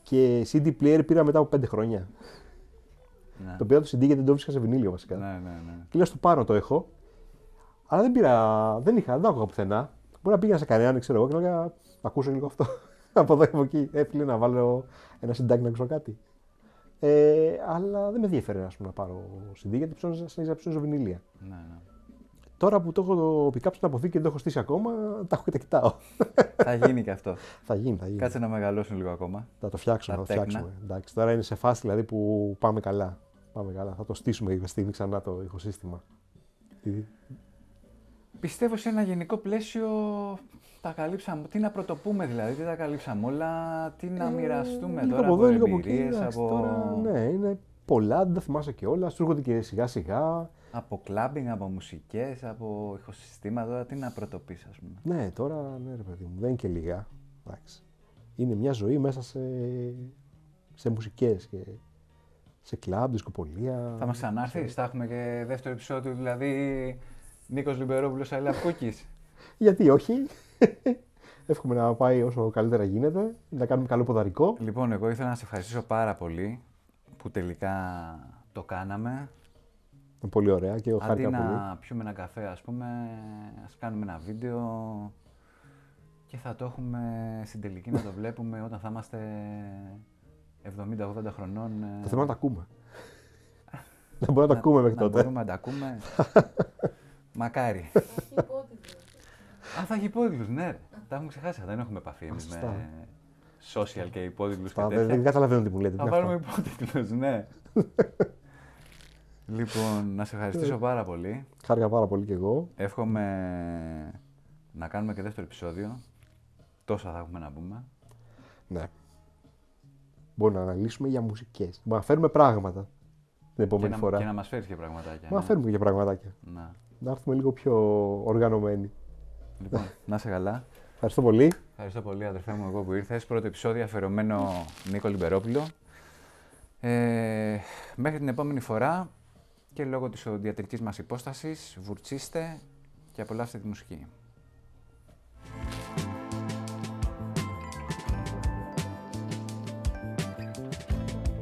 Speaker 2: και CD player πήρα μετά από 5 χρόνια.
Speaker 1: Ναι.
Speaker 2: Το πήρα το CD γιατί δεν το βρίσκα σε βινίλιο βασικά.
Speaker 1: Ναι.
Speaker 2: Και λέω στο πάνω το έχω, αλλά δεν άκουγα πουθενά. Μπορεί να πήγαινα σε κανέναν, ξέρω εγώ, και λέω να ακούσω λίγο αυτό. Από εδώ και από εκεί. Έφυγε να βάλω ένα συντάκι να ακούσω κάτι. Αλλά δεν με ενδιαφέρει να πάρω CD γιατί συνέχιζα να ψώνω βινίλια.
Speaker 1: Ναι.
Speaker 2: Τώρα που το έχω το pick-up στην αποθήκη και δεν το έχω στήσει ακόμα, τα έχω και τα κοιτάω.
Speaker 1: Θα γίνει και αυτό.
Speaker 2: Θα γίνει.
Speaker 1: Κάτσε να μεγαλώσουν λίγο ακόμα.
Speaker 2: Θα το φτιάξουμε.
Speaker 1: Τα
Speaker 2: Θα το φτιάξουμε. Εντάξει, τώρα είναι σε φάση δηλαδή που πάμε καλά. Θα το στήσουμε κάποια στιγμή ξανά το ηχοσύστημα.
Speaker 1: Πιστεύω σε ένα γενικό πλαίσιο τα καλύψαμε. Τι να πρωτοπούμε δηλαδή, τι τα καλύψαμε όλα, τι να μοιραστούμε
Speaker 2: λίγο
Speaker 1: τώρα
Speaker 2: από
Speaker 1: από
Speaker 2: εδώ, λίγο από εκεί.
Speaker 1: εμπειρίες,
Speaker 2: Εντάξει,
Speaker 1: από...
Speaker 2: τώρα, ναι, είναι πολλά, δεν τα θυμάσαι και όλα. Σου έρχονται και σιγά σιγά.
Speaker 1: Από κλάμπινγκ, από μουσικές, από ηχοσυστήματα, τι να πρωτοπείς ας πούμε.
Speaker 2: Ναι, τώρα ναι ρε παιδί μου, δεν είναι και λίγα. Εντάξει. Είναι μια ζωή μέσα σε μουσικές και σε κλαμπ, δισκοπολία.
Speaker 1: Θα μας ξανάρθεις, θα έχουμε και δεύτερο επεισόδιο, δηλαδή Νίκος Λιμπερόπουλος, I love cookies.
Speaker 2: Γιατί όχι. Εύχομαι να πάει όσο καλύτερα γίνεται, να κάνουμε καλό ποδαρικό.
Speaker 1: Λοιπόν, εγώ ήθελα να σε ευχαριστήσω πάρα πολύ που τελικά το κάναμε.
Speaker 2: Πολύ ωραία και εγώ χάρηκα
Speaker 1: Αντί
Speaker 2: πολύ.
Speaker 1: να πιούμε ένα καφέ, ας πούμε, ας κάνουμε ένα βίντεο και θα το έχουμε στην τελική να το βλέπουμε όταν θα είμαστε 70-80 χρονών.
Speaker 2: Το θέμα είναι να τα ακούμε. Να μπορούμε να τα ακούμε μέχρι τότε.
Speaker 1: Να μπορούμε να τα ακούμε. Μακάρι. Θα έχει υπόδειλους, ναι. Ρε. Τα έχουμε ξεχάσει, δεν έχουμε επαφή εμείς με social και υπόδειλους και τέτοια.
Speaker 2: Δεν καταλαβαίνω τι μου λέτε.
Speaker 1: Θα βάλουμε υπόδειλους, ναι. Λοιπόν, να σε ευχαριστήσω πάρα πολύ.
Speaker 2: Χάρηκα πάρα πολύ κι εγώ.
Speaker 1: Εύχομαι να κάνουμε και δεύτερο επεισόδιο. Τόσα θα έχουμε να πούμε.
Speaker 2: Ναι. Μπορούμε να αναλύσουμε για μουσικές. Μπορούμε να φέρουμε πράγματα την επόμενη φορά.
Speaker 1: Και να μας φέρεις και πραγματάκια.
Speaker 2: Να φέρουμε και πραγματάκια. Να έρθουμε λίγο πιο οργανωμένοι.
Speaker 1: Λοιπόν, να είσαι καλά.
Speaker 2: Ευχαριστώ πολύ.
Speaker 1: Ευχαριστώ πολύ, αδερφέ μου, εγώ που ήρθες. Πρώτο επεισόδιο αφιερωμένο Νίκο Λιμπερόπουλο. Μέχρι την επόμενη φορά και λόγω της οντιατρικής μας υπόστασης, βουρτσίστε και απολαύστε τη μουσική.